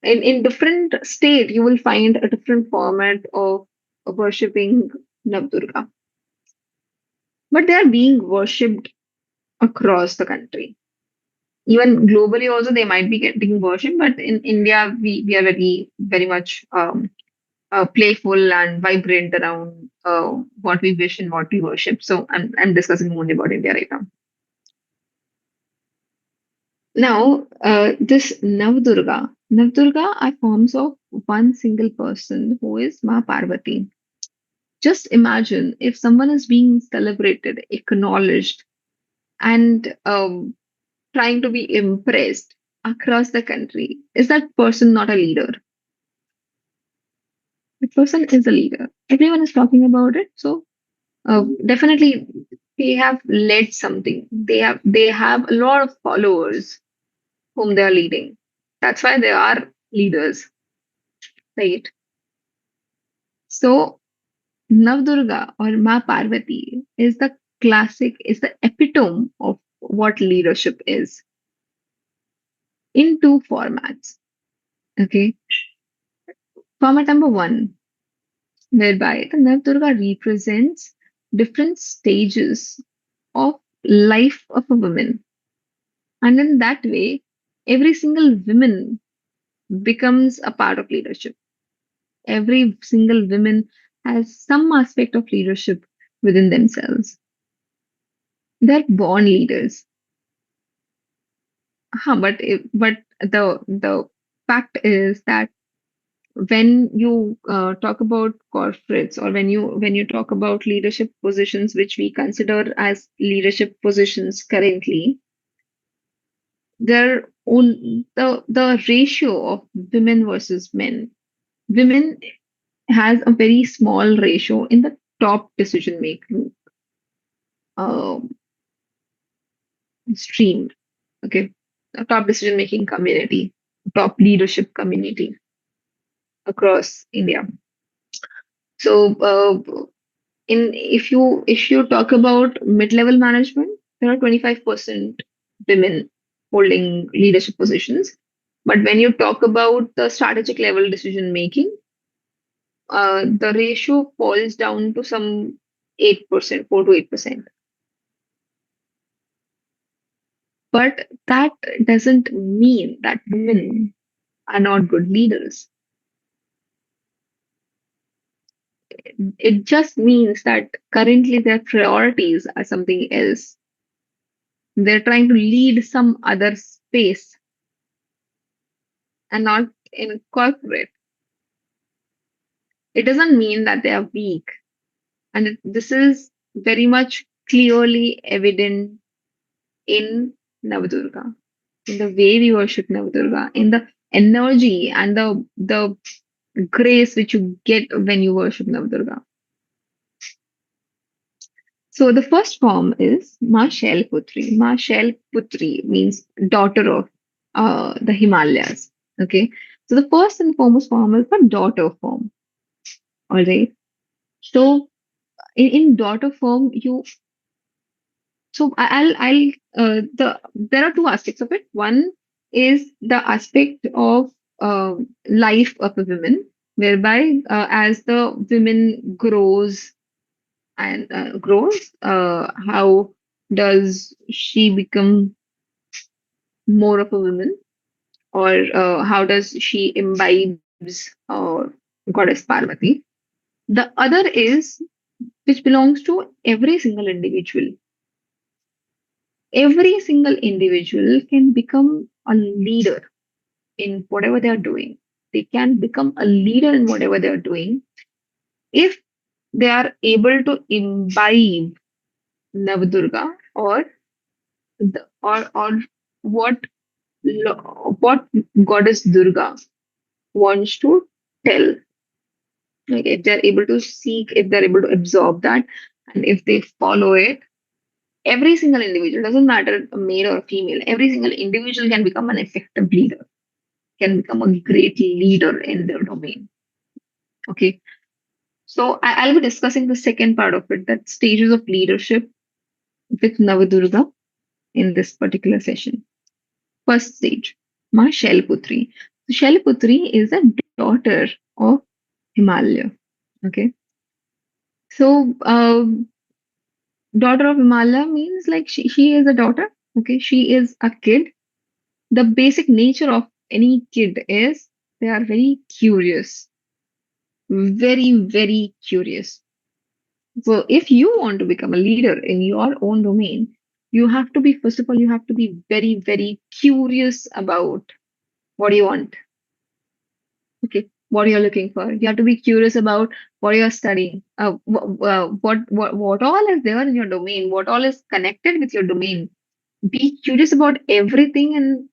In different state, you will find a different format of worshipping Navdurga, but they are being worshipped across the country. Even globally, also they might be getting worshipped, but in India, we are very much playful and vibrant around what we wish and what we worship. So I'm discussing only about India right now. Now, this Navdurga are forms of one single person who is Ma Parvati. Just imagine if someone is being celebrated, acknowledged, and trying to be impressed across the country. Is that person not a leader? The person is a leader. Everyone is talking about it. So definitely they have led something. They have a lot of followers whom they are leading. That's why they are leaders, right? So Navdurga or Ma Parvati is the classic, is the epitome of what leadership is in two formats. Okay. Format number one, whereby the Navdurga represents different stages of life of a woman. And in that way, every single woman becomes a part of leadership. Every single woman has some aspect of leadership within themselves. They're born leaders. But the fact is that when you talk about corporates, or when you talk about leadership positions which we consider as leadership positions currently, their own the ratio of women versus men. Women has a very small ratio in the top decision making uh, stream. Okay, the top decision making community, top leadership community across India. So in if you talk about mid-level management, there are 25% women holding leadership positions. But when you talk about the strategic level decision making, the ratio falls down to some 8%, 4 to 8%. But that doesn't mean that women are not good leaders. It just means that currently their priorities are something else. They're trying to lead some other space and not in corporate. It doesn't mean that they are weak. And this is very much clearly evident in Navadurga, in the way we worship Navadurga, in the energy and the grace which you get when you worship Navadurga. So the first form is Ma Shailputri. Ma Shailputri means daughter of the Himalayas. Okay. So the first and foremost form is the daughter form. All right. So in daughter form, you so there are two aspects of it. One is the aspect of life of a woman, whereby as the women grows and grows, how does she become more of a woman, or how does she imbibes goddess Parvati? The other is which belongs to every single individual. Every single individual can become a leader in whatever they are doing. They can become a leader in whatever they are doing if they are able to imbibe Navadurga, or or what what goddess Durga wants to tell. Like if they're able to seek, if they're able to absorb that, and if they follow it, every single individual, doesn't matter a male or female, every single individual can become an effective leader, can become a great leader in their domain. Okay. So I'll be discussing the second part of it, that stages of leadership with Navadurga in this particular session. First stage, Ma Shailputri. Shailputri is a daughter of Himalaya. Okay. So daughter of Himalaya means like she is a daughter. Okay. She is a kid. The basic nature of any kid is they are very curious, very, very curious. So if you want to become a leader in your own domain, you have to be, first of all, you have to be very, very curious about what you want. Okay, what you're looking for. You have to be curious about what you're studying. What all is there in your domain? What all is connected with your domain? Be curious about everything and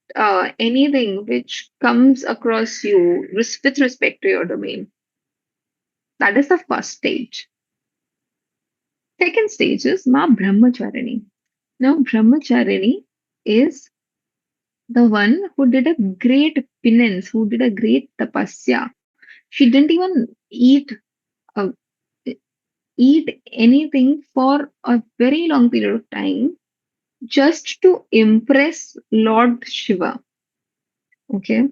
anything which comes across you with respect to your domain. That is the first stage. Second stage is Ma Brahmacharini. Now, Brahmacharini is the one who did a great penance, who did a great tapasya. She didn't even uh, eat anything for a very long period of time just to impress Lord Shiva. Okay,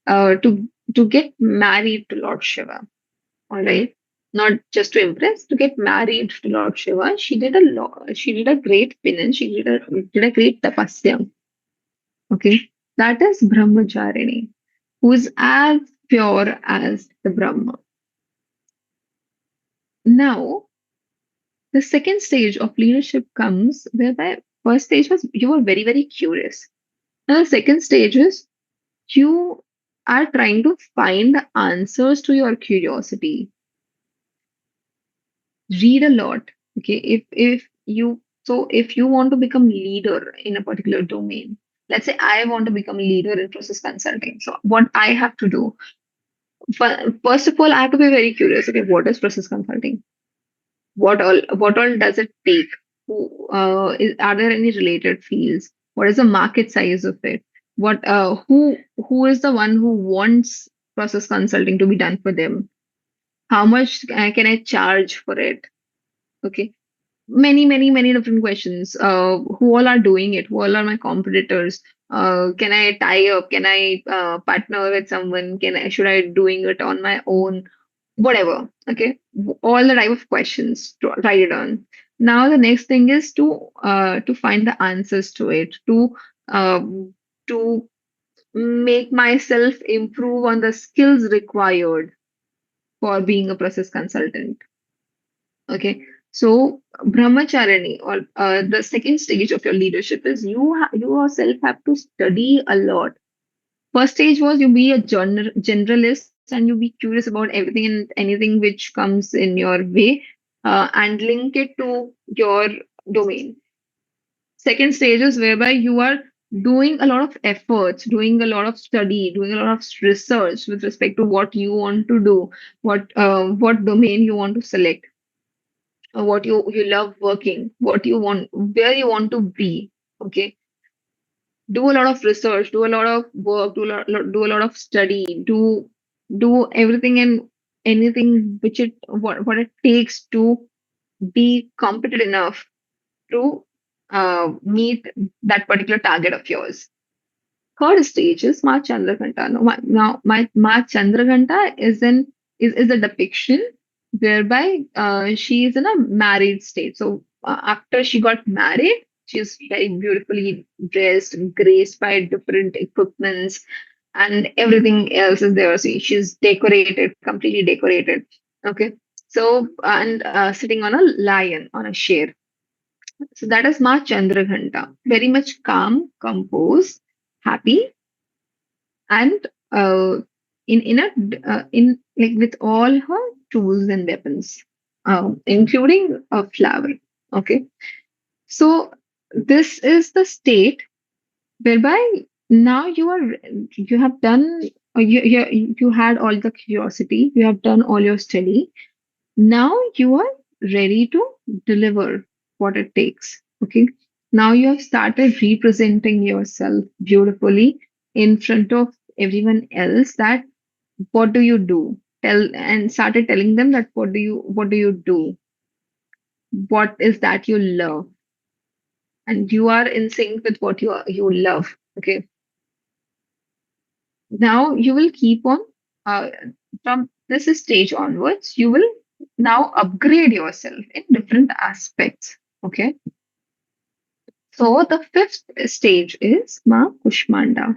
to get married to Lord Shiva. All right, not just to impress, to get married to Lord Shiva. She did a great penance. Did a great tapasya. Okay, that is Brahmacharini, who is as pure as the Brahma. Now, the second stage of leadership comes whereby first stage was you were very, very curious. Now, the second stage is you are trying to find the answers to your curiosity. Read a lot. Okay, if you want to become leader in a particular domain, let's say I want to become leader in process consulting. So what I have to do, first of all, I have to be very curious. Okay, what is process consulting? What all does it take? Are there any related fields? What is the market size of it? Who is the one who wants process consulting to be done for them? How much can I charge for it? Okay. Many different questions. Who all are doing it? Who all are my competitors? Can I tie up? Can I partner with someone? Should I doing it on my own? Whatever. Okay. All the type of questions to write it on. Now the next thing is to find the answers to it, um, to make myself improve on the skills required for being a process consultant. Okay. So brahmacharani, or the second stage of your leadership, is you yourself have to study a lot. First stage was you be a generalist and you be curious about everything and anything which comes in your way, and link it to your domain. Second stage is whereby you are doing a lot of efforts, doing a lot of study, doing a lot of research with respect to what you want to do, what domain you want to select, what you love working, what you want, where you want to be. Okay, do a lot of research, do a lot of work, do a lot of study, do everything and anything which what it takes to be competent enough to meet that particular target of yours. Third stage is Ma Chandraghanta. Now, my Ma Chandraghanta is a depiction whereby she is in a married state. So after she got married, she's very beautifully dressed, graced by different equipments, and everything else is there. So she's decorated, completely decorated. Okay. So and sitting on a lion, on a share. So that is Ma Chandraghanta. Very much calm, composed, happy, and in like with all her tools and weapons, including a flower. Okay, so this is the state whereby now you have done, you had all the curiosity, you have done all your study. Now you are ready to deliver what it takes. Okay. Now you have started representing yourself beautifully in front of everyone else, that what do you do? Tell and started telling them that what do you do? What is that you love? And you are in sync with what you love. Okay. Now you will keep on, uh, from this stage onwards, you will now upgrade yourself in different aspects. Okay. So the fifth stage is Ma Kushmanda.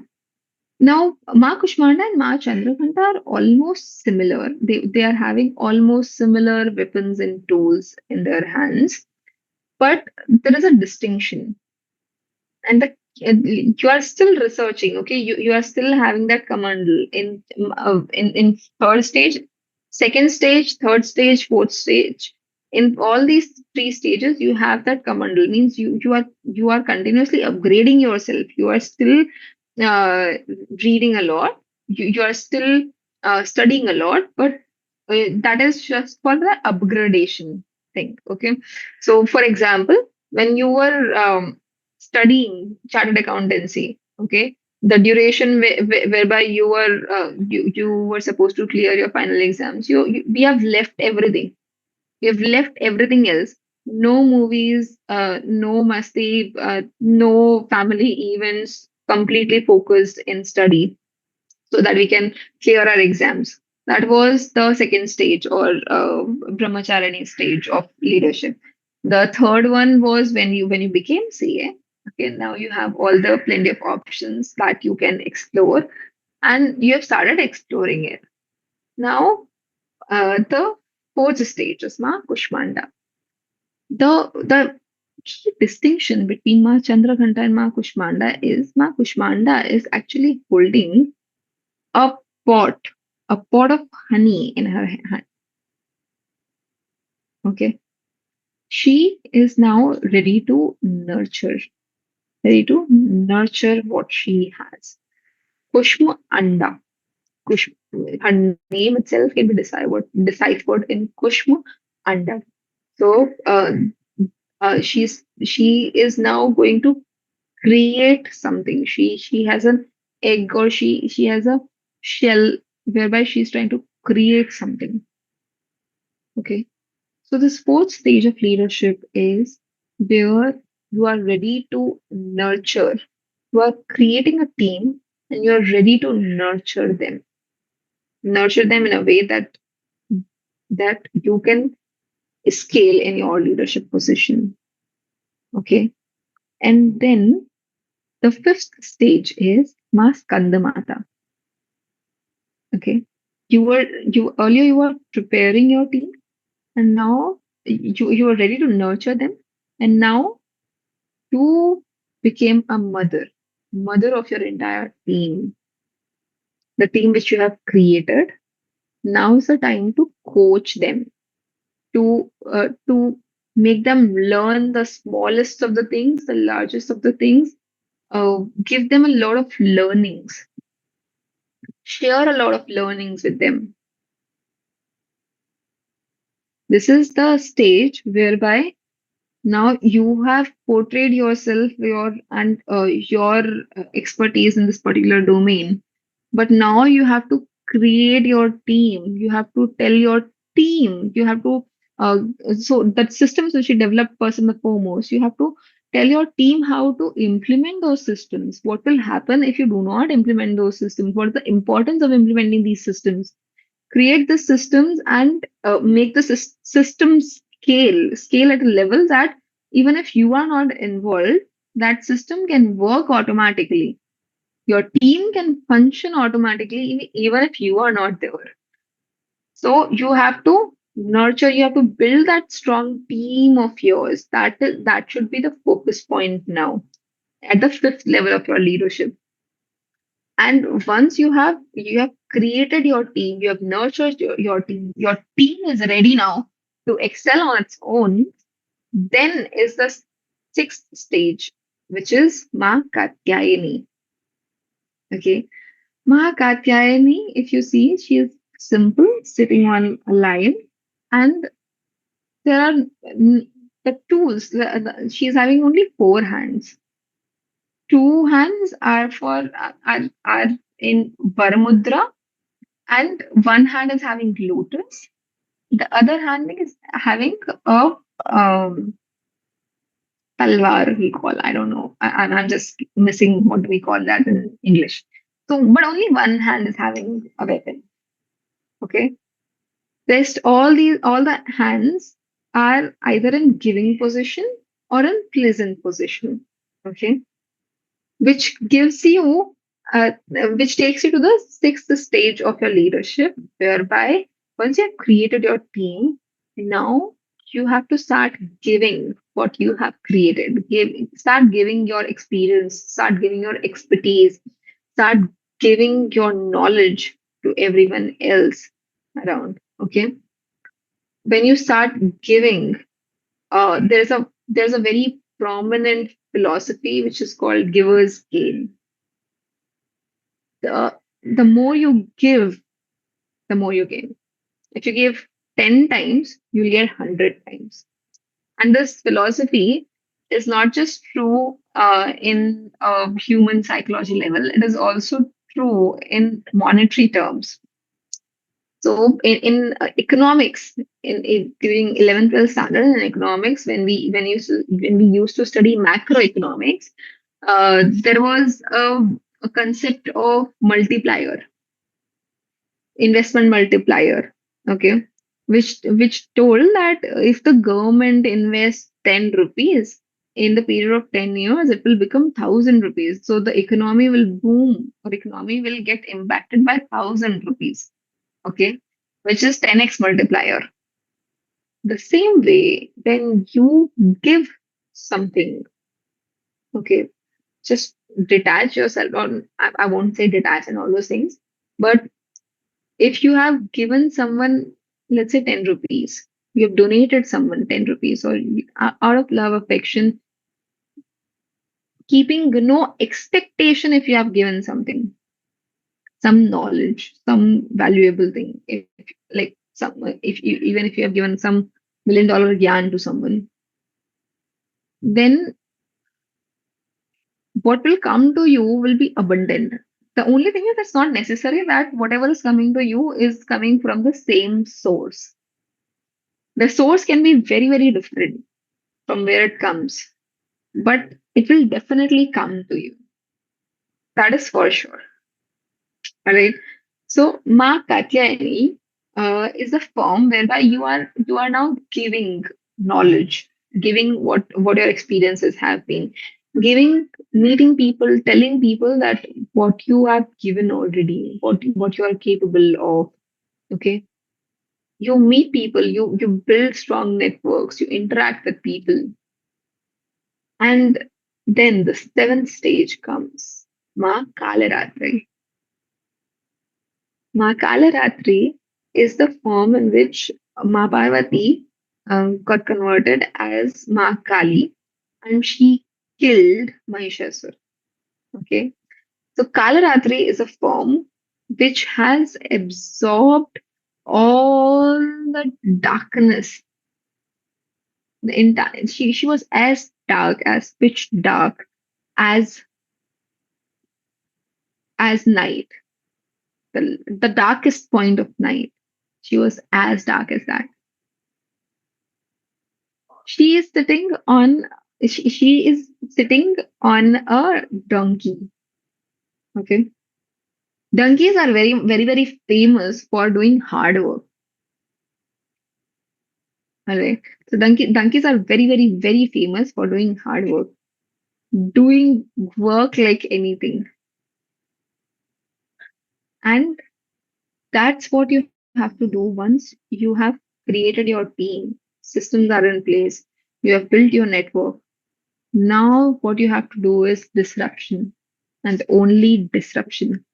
Now, Ma Kushmanda and Ma Chandraghanta are almost similar. They are having almost similar weapons and tools in their hands, but there is a distinction. And you are still researching. Okay, you are still having that command in third stage, second stage, third stage, fourth stage. In all these three stages, you have that command. Means you are continuously upgrading yourself. You are still uh, reading a lot. You are still studying a lot, but that is just for the upgradation thing. Okay, so for example, when you were studying chartered accountancy, okay, the duration whereby you were supposed to clear your final exams, we have left everything. We have left everything else. No movies, no masti, no family events. Completely focused in study so that we can clear our exams. That was the second stage, or brahmacharani stage of leadership. The third one was when you became CA. Okay, now you have all the plenty of options that you can explore, and you have started exploring it. Now, the fourth stage is Ma Kushmanda. The key distinction between Ma Chandraghanta and Ma Kushmanda is Ma Kushmanda is actually holding a pot, a pot of honey in her hand. Okay. She is now ready to nurture what she has. Kushma Anda. Kushma, her name itself can be deciphered in Kushma Anda. So she is now going to create something. She has an egg, or she has a shell whereby she's trying to create something. Okay. So this fourth stage of leadership is where you are ready to nurture. You are creating a team and you are ready to nurture them. Nurture them in a way that you can scale in your leadership position. Okay. And then the fifth stage is Mas Kandamata. Okay. You earlier you were preparing your team and now you are ready to nurture them. And now you became a mother of your entire team, the team which you have created. Now is the time to coach them, to make them learn the smallest of the things, the largest of the things. Give them a lot of learnings, share a lot of learnings with them. This is the stage whereby now you have portrayed yourself, your expertise in this particular domain. But now you have to create your team. You have to tell your team. You have to so that systems which you develop first and the foremost. You have to tell your team how to implement those systems. What will happen if you do not implement those systems? What is the importance of implementing these systems? Create the systems and make the systems scale at a level that even if you are not involved, that system can work automatically. Your team can function automatically even if you are not there. So you have to nurture, you have to build that strong team of yours. That should be the focus point now at the fifth level of your leadership. And once you have created your team, you have nurtured your team is ready now to excel on its own. Then is the sixth stage, which is Ma Katyayani. Okay, Ma Katyayani, if you see, she is simple, sitting on a lion, and there are the tools. She is having only four hands. Two hands are in Varamudra, and one hand is having lotus. The other hand is having a um, talwar. We call, I don't know, and I'm just missing what we call that in English. So, but only one hand is having a weapon. Okay. Rest all the hands are either in giving position or in pleasant position. Okay, which gives you which takes you to the sixth stage of your leadership, whereby once you have created your team, now you have to start giving what you have created. Start giving your experience, start giving your expertise, start giving your knowledge to everyone else around. Okay, when you start giving, there's a very prominent philosophy which is called giver's gain. The more you give, the more you gain. If you give 10 times, you'll get 100 times. And this philosophy is not just true in human psychology level, it is also true in monetary terms. So in economics, during 11th, 12th standard in economics, when we used to study macroeconomics, there was a concept of multiplier, investment multiplier. Okay, which told that if the government invests 10 rupees in the period of 10 years, it will become 1,000 rupees. So the economy will boom, or economy will get impacted by 1,000 rupees. Okay, which is 10x multiplier. The same way, when you give something, okay, just detach yourself on, I won't say detach and all those things, but if you have given someone, let's say 10 rupees, you have donated someone 10 rupees, or out of love, affection, keeping no expectation, if you have given something, some knowledge, some valuable thing, if like some, if you, even if you have given some $1 million yarn to someone, then what will come to you will be abundant. The only thing is it's not necessary that whatever is coming to you is coming from the same source. The source can be very, very different from where it comes, but it will definitely come to you. That is for sure. All right. So Ma Katyayani is a form whereby you are now giving knowledge, giving what your experiences have been, giving meeting people, telling people that what you have given already, what you are capable of. Okay. You meet people, you build strong networks, you interact with people, and then the seventh stage comes. Ma Kalaratri. Ma Kalaratri is the form in which Ma Parvati got converted as Ma Kali, and she killed Mahishasur. Okay, so Kalaratri is a form which has absorbed all the darkness. The entire she was as dark, as pitch dark as night, the darkest point of night. She was as dark as that. She is sitting on she is sitting on a donkey. Okay. Donkeys are very, very, very famous for doing hard work. Alright. So donkeys are very, very, very famous for doing hard work. Doing work like anything. And that's what you have to do once you have created your team. Systems are in place. You have built your network. Now what you have to do is disruption and only disruption.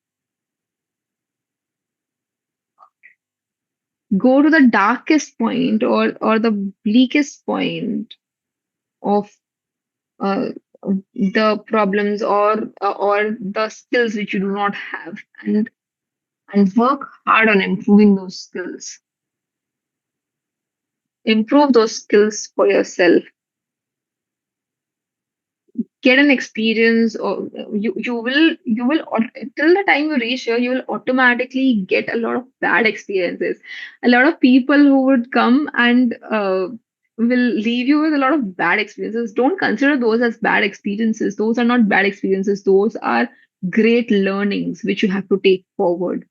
Go to the darkest point or the bleakest point of uh, the problems or the skills which you do not have, and work hard on improving those skills. Improve those skills for yourself. Get an experience, or till the time you reach here, you will automatically get a lot of bad experiences. A lot of people who would come and will leave you with a lot of bad experiences. Don't consider those as bad experiences. Those are not bad experiences. Those are great learnings which you have to take forward.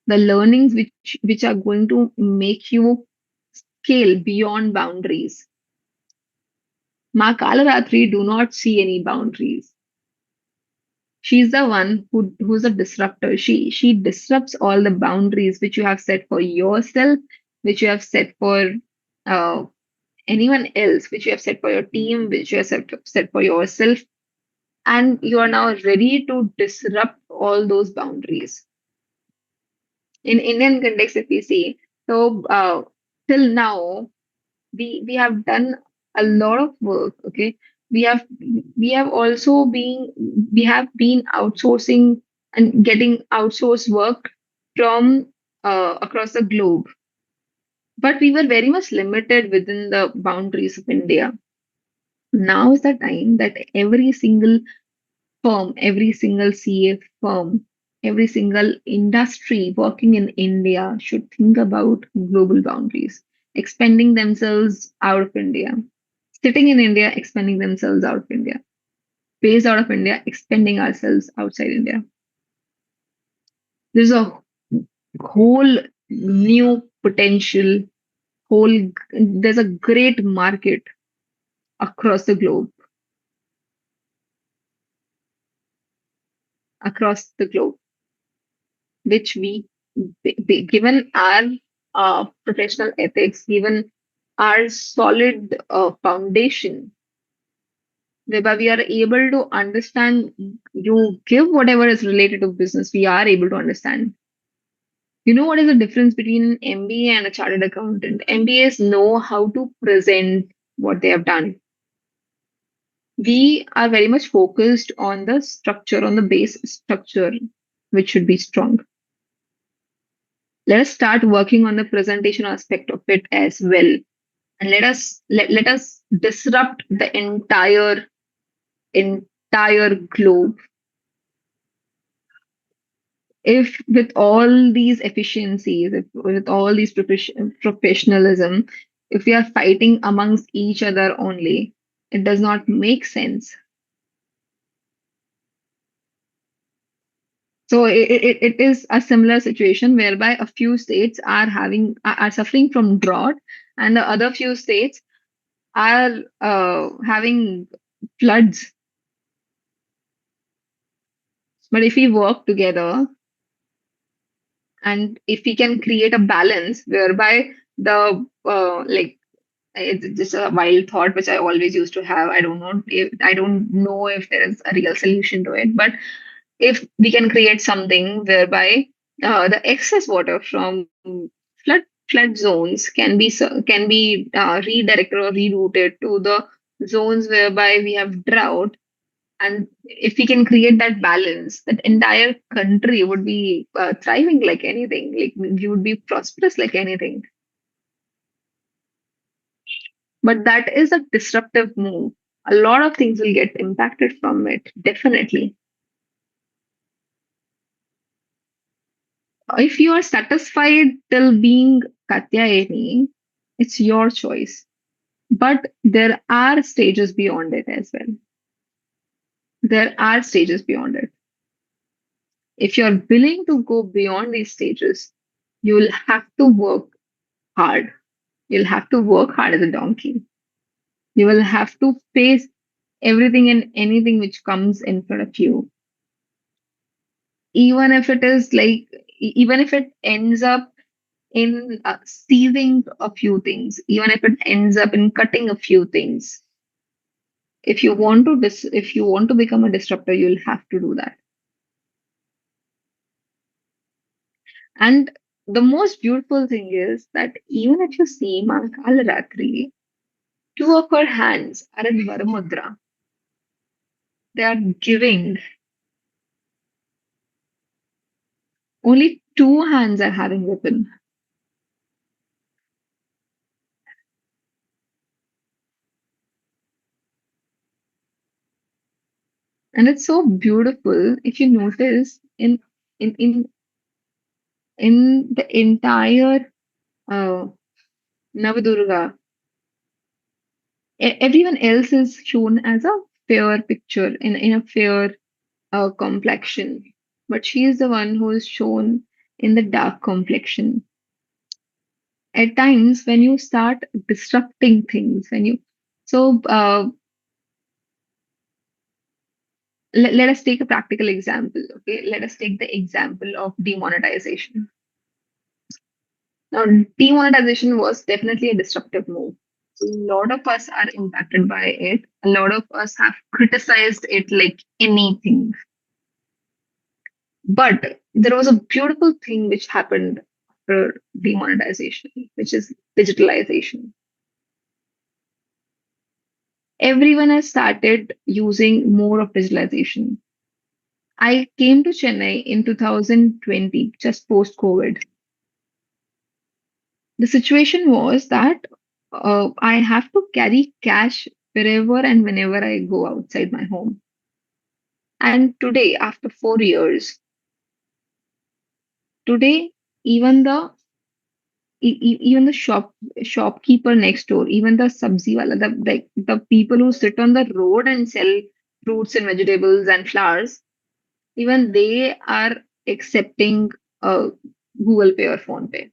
The learnings which are going to make you scale beyond boundaries. Ma Kalaratri do not see any boundaries. She's the one who's a disruptor. She disrupts all the boundaries which you have set for yourself, which you have set for uh, anyone else, which you have set for your team, which you have set for yourself, and you are now ready to disrupt all those boundaries. In Indian context, if we see, so till now we have done a lot of work. Okay, we have we have also been we have been outsourcing and getting outsourced work from across the globe, but we were very much limited within the boundaries of India. Now is the time that every single firm, every single CA firm, every single industry working in India should think about global boundaries, expanding themselves out of India, sitting in India, expanding themselves out of India, based out of India, expanding ourselves outside India. There's a whole new potential, there's a great market across the globe, across the globe, which we, given our professional ethics, given our solid foundation, whereby we are able to understand, you give whatever is related to business, we are able to understand. You know what is the difference between an MBA and a chartered accountant? MBAs know how to present what they have done. We are very much focused on the structure, on the base structure, which should be strong. Let us start working on the presentation aspect of it as well. And let us disrupt the entire globe. If with all these efficiencies, if with all these professionalism, if we are fighting amongst each other only, it does not make sense. So it is a similar situation whereby a few states are suffering from drought, and the other few states are having floods. But if we work together, and if we can create a balance whereby the it's just a wild thought which I always used to have. I don't know if there is a real solution to it, but if we can create something whereby the excess water from flood zones can be redirected or rerouted to the zones whereby we have drought, and if we can create that balance, that entire country would be thriving like anything. Like we would be prosperous like anything. But that is a disruptive move. A lot of things will get impacted from it, definitely. If you are satisfied till being Katyayani, it's your choice. But there are stages beyond it as well. There are stages beyond it. If you're willing to go beyond these stages, you'll have to work hard. You'll have to work hard as a donkey. You will have to face everything and anything which comes in front of you, even if it is like, even if it ends up in seizing a few things, even if it ends up in cutting a few things. If you want to become a disruptor, you'll have to do that. And the most beautiful thing is that even if you see Mankal Ratri, two of her hands are in Varamudra. They are giving. Only two hands are having weapon. And it's so beautiful if you notice in in in the entire uh, Navadurga, everyone else is shown as a fair picture in a fair complexion, but she is the one who is shown in the dark complexion. At times, when you start disrupting things, when you so let us take a practical example. Okay, let us take the example of demonetization. Now, demonetization was definitely a disruptive move. A lot of us are impacted by it. A lot of us have criticized it like anything. But there was a beautiful thing which happened after demonetization, which is digitalization. Everyone has started using more of digitalization. I came to Chennai in 2020, just post COVID. The situation was that I have to carry cash wherever and whenever I go outside my home. And today, after 4 years, today even even the shopkeeper next door, even the sabzi wala, the people who sit on the road and sell fruits and vegetables and flowers, even they are accepting Google Pay or Phone Pay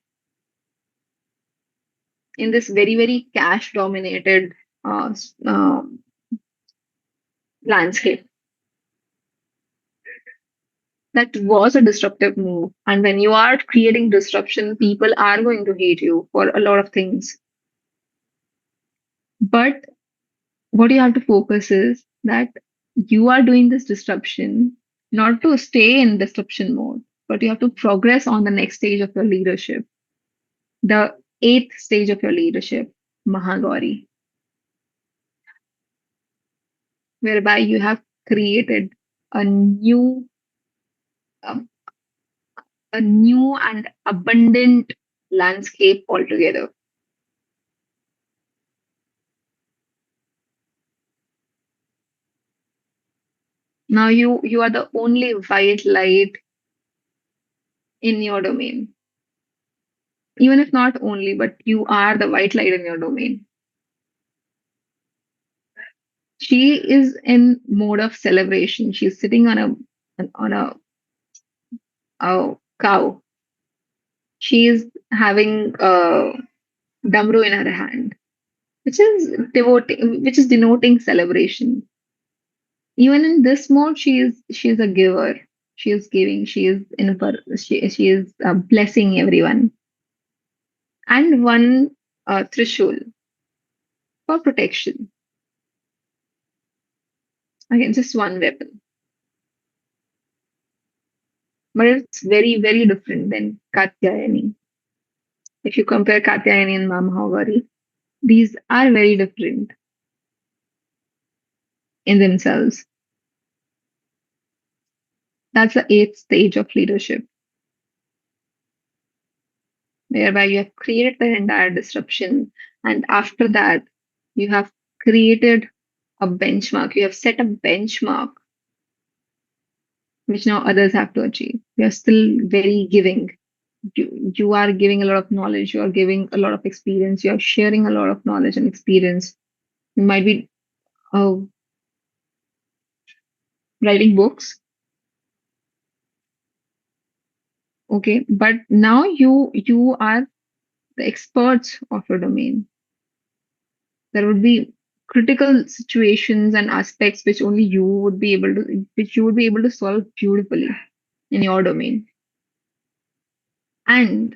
in this very cash dominated landscape. That was a disruptive move. And when you are creating disruption, people are going to hate you for a lot of things. But what you have to focus is that you are doing this disruption not to stay in disruption mode, but you have to progress on the next stage of your leadership, the eighth stage of your leadership, Mahagauri, whereby you have created a um, a new and abundant landscape altogether. Now you are the only white light in your domain. Even if not only, but you are the white light in your domain. She is in mode of celebration. She's sitting on a cow. She is having a damru in her hand, which is denoting celebration. Even in this mode, she is a giver. She is giving. She is she is blessing everyone. And one trishul for protection. Again, just one weapon, but it's very very different than Katyayani. If you compare Katyayani and Mahabharata, these are very different in themselves. That's the eighth stage of leadership, whereby you have created the entire disruption, and after that, you have created a benchmark. You have set a benchmark which now others have to achieve. You are still very giving. You are giving a lot of knowledge. You are giving a lot of experience. You are sharing a lot of knowledge and experience. You might be uh, writing books, okay, but now you are the experts of your domain. There would be critical situations and aspects which you would be able to solve beautifully in your domain. And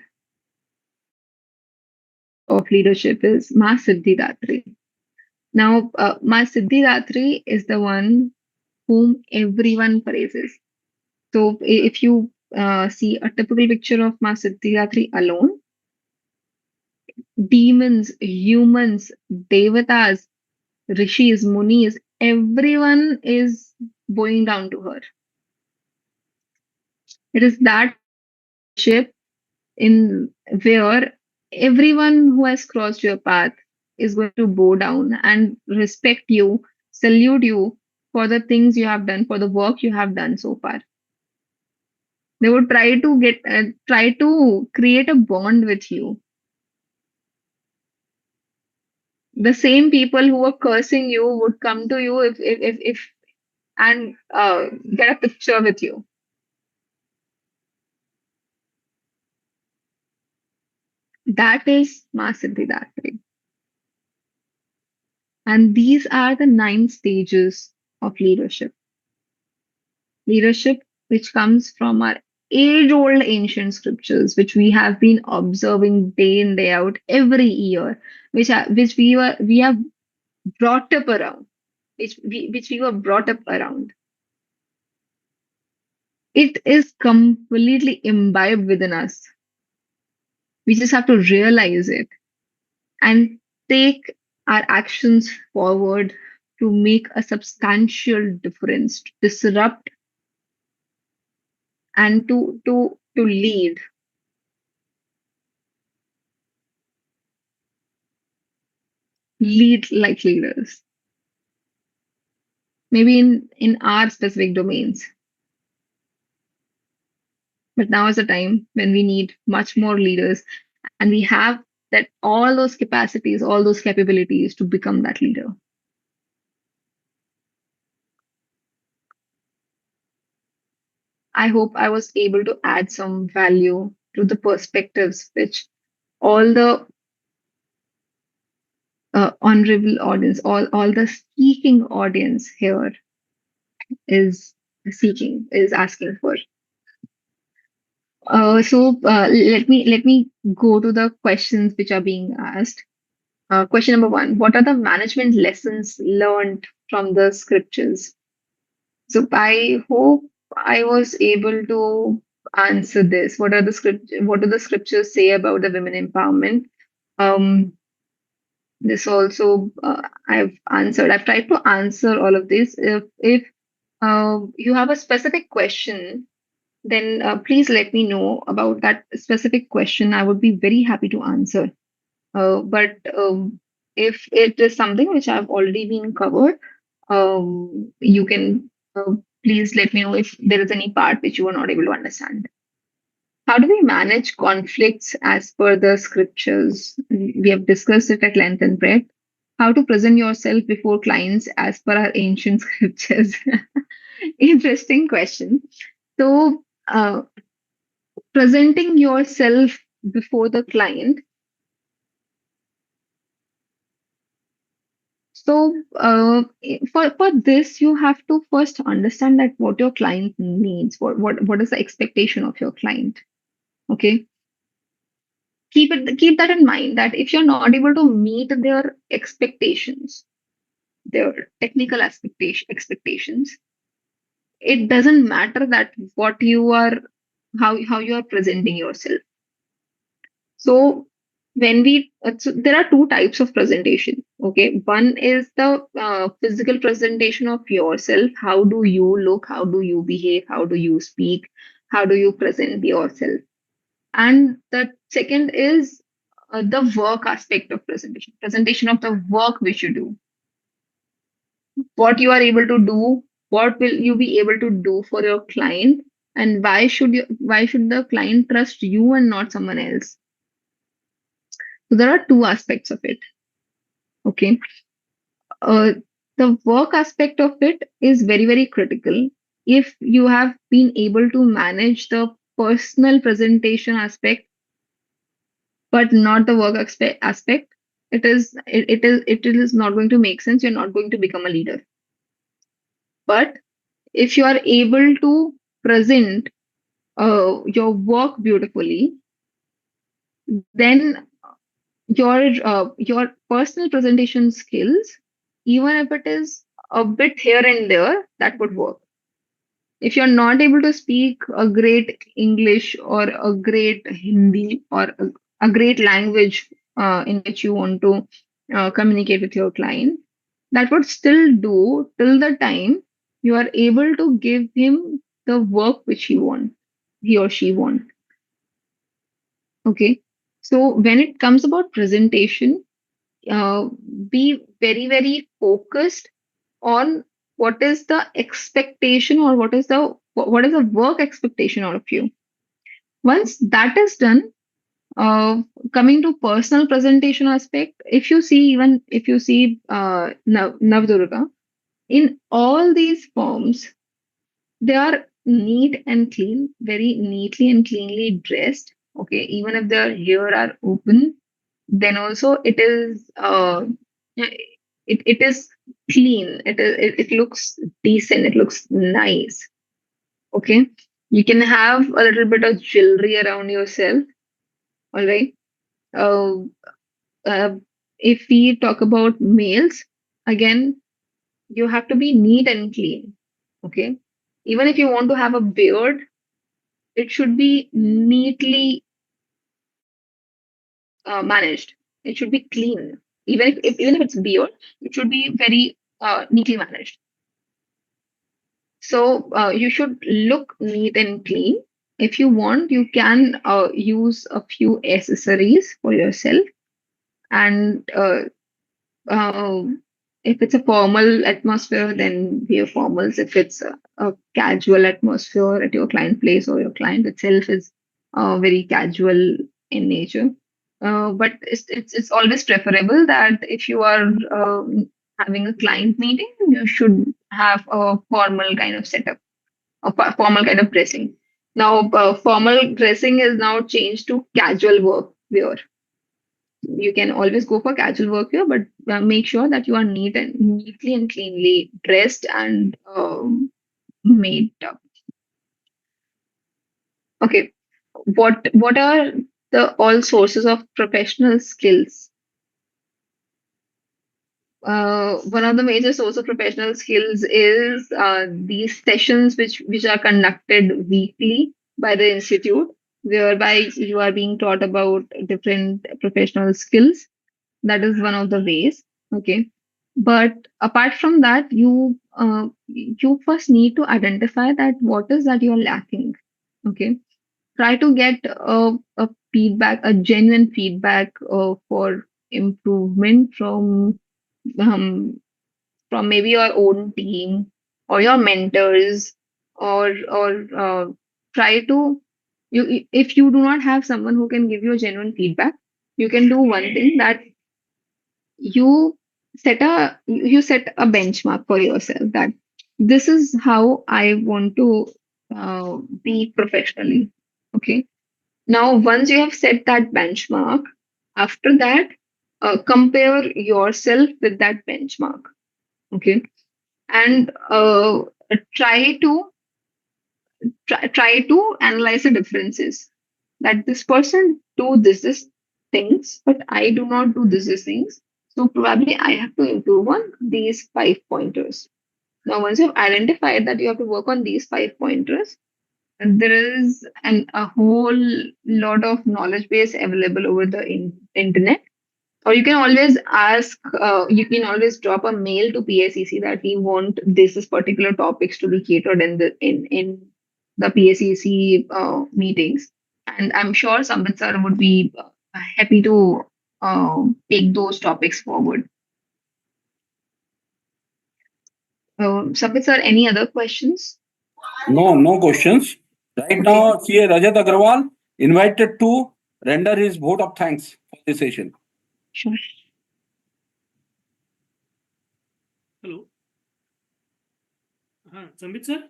of leadership is Ma Siddhidatri. Now, Ma Siddhidatri is the one whom everyone praises. So, if you see a typical picture of Ma Siddhidatri alone, demons, humans, devatas, rishis, munis, everyone is bowing down to her. It is that ship in where everyone who has crossed your path is going to bow down and respect you, salute you for the things you have done, for the work you have done so far. They would try to create a bond with you. The same people who were cursing you would come to you if and get a picture with you. That is Ma Siddhidatri. And these are the nine stages of leadership. Leadership which comes from our age old ancient scriptures, which we have been observing day in, day out, every year, which we have brought up around, which we were brought up around. It is completely imbibed within us. We just have to realize it and take our actions forward to make a substantial difference, to disrupt and to lead like leaders. Maybe in our specific domains. But now is the time when we need much more leaders, and we have that all those capacities, all those capabilities to become that leader. I hope I was able to add some value to the perspectives which all the honorable audience, all the speaking audience here is is asking for. Let me go to the questions which are being asked. Question number one: what are the management lessons learned from the scriptures? So I hope I was able to answer this. What do the scriptures say about the women empowerment? Um, this also I've answered. I've tried to answer all of this. If you have a specific question, then please let me know about that specific question. I would be very happy to answer. But if it is something which I've already been covered, you can please let me know if there is any part which you are not able to understand. How do we manage conflicts as per the scriptures? We have discussed it at length and breadth. How to present yourself before clients as per our ancient scriptures? Interesting question. So, presenting yourself before the client. So, for this, you have to first understand that what your client needs. What is the expectation of your client? Okay, keep that in mind. That if you're not able to meet their expectations, their technical expectations, it doesn't matter that what you are, how you are presenting yourself. So there are two types of presentation. Okay, one is the physical presentation of yourself. How do you look? How do you behave? How do you speak? How do you present yourself? And the second is the work aspect of presentation of the work which you do, what you are able to do, what will you be able to do for your client, and why should the client trust you and not someone else. So there are two aspects of it. Okay. uh, the work aspect of it is very, very critical. If you have been able to manage the personal presentation aspect but not the work aspect, it is not going to make sense. You're not going to become a leader. But if you are able to present your work beautifully, then your personal presentation skills, even if it is a bit here and there, that would work. If you're not able to speak a great English or a great Hindi or a great language in which you want to communicate with your client, that would still do till the time you are able to give him the work which he or she want. Okay. So when it comes about presentation, uh, be very, very focused on what is the expectation, or what is the work expectation out of you. Once that is done, uh, coming to personal presentation aspect, if you see Navdurga, in all these forms, they are neat and clean, very neatly and cleanly dressed. Okay, even if their hair are open, then also it is clean. It looks decent. It looks nice. Okay, you can have a little bit of jewelry around yourself. All right. Uh, uh, if we talk about males, again, you have to be neat and clean. Okay, even if you want to have a beard, it should be neatly managed. It should be clean. Even if it's beard, it should be very neatly managed. So you should look neat and clean. If you want, you can use a few accessories for yourself. And uh, if it's a formal atmosphere, then wear formals. If it's a casual atmosphere at your client place, or your client itself is very casual in nature, but it's always preferable that if you are having a client meeting, you should have a formal kind of setup, a formal kind of dressing. Now, formal dressing is now changed to casual work wear. You can always go for casual work wear, but make sure that you are neatly and cleanly dressed and made up. Okay, what are the all sources of professional skills? One of the major source of professional skills is these sessions which are conducted weekly by the institute, whereby you are being taught about different professional skills. That is one of the ways. Okay, but apart from that, you first need to identify that what is that you are lacking. Okay, try to get a feedback, a genuine feedback for improvement um, from maybe your own team or your mentors, or try to If you do not have someone who can give you a genuine feedback, you can do one thing, that you you set a benchmark for yourself, that this is how I want to be professionally. Okay. Now, once you have set that benchmark, after that, compare yourself with that benchmark. Okay. And try to analyze the differences, that this person do this things, but I do not do this things. So probably I have to improve on these 5 pointers. Now, once you've identified that you have to work on these 5 pointers, and there is a whole lot of knowledge base available over the internet, or you can always ask, you can always drop a mail to PSEC that we want this particular topics to be catered in the PSEC meetings. And I'm sure Sambit sir would be happy to take those topics forward. Sambit sir, any other questions? No questions. Right Okay. now, CA Rajat Agrawal invited to render his vote of thanks for this session. Sure. Hello. Sambit sir.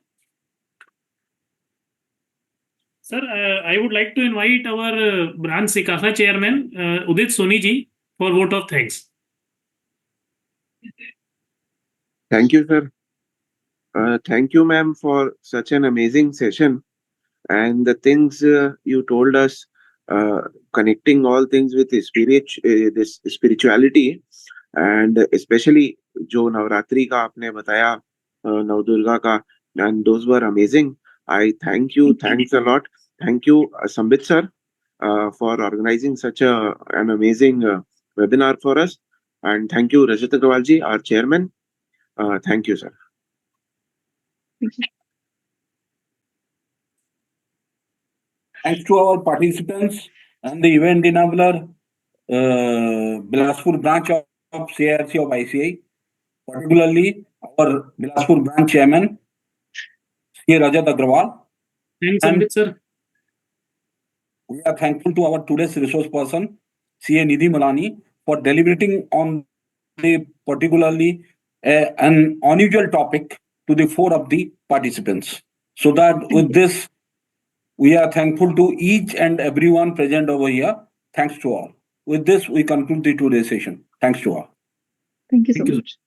Sir, I would like to invite our branch Sikasa chairman, Udit Soni ji, for vote of thanks. Thank you, sir. Thank you, ma'am, for such an amazing session. And the things you told us, connecting all things with the this spirituality, and especially जो नवरात्रि का आपने बताया, नवदुर्गा का, and those were amazing. I thank you. Thanks a lot. Thank you, Sambit sir, for organizing such an amazing webinar for us. And thank you, Rajat Agrawal ji, our chairman. Thank you, sir. Thanks to our participants and the event enabler, Bilaspur branch of CRC of ICI, particularly our Bilaspur branch chairman, CA Rajat Agrawal. Thanks, And Sambit sir. we are thankful to our today's resource person, CA Nidhi Malani, for deliberating on the particularly an unusual topic to the fore of the participants. So that with this, we are thankful to each and everyone present over here. Thanks to all. With this, we conclude the today's session. Thanks to all. Thank you so Thank you. much.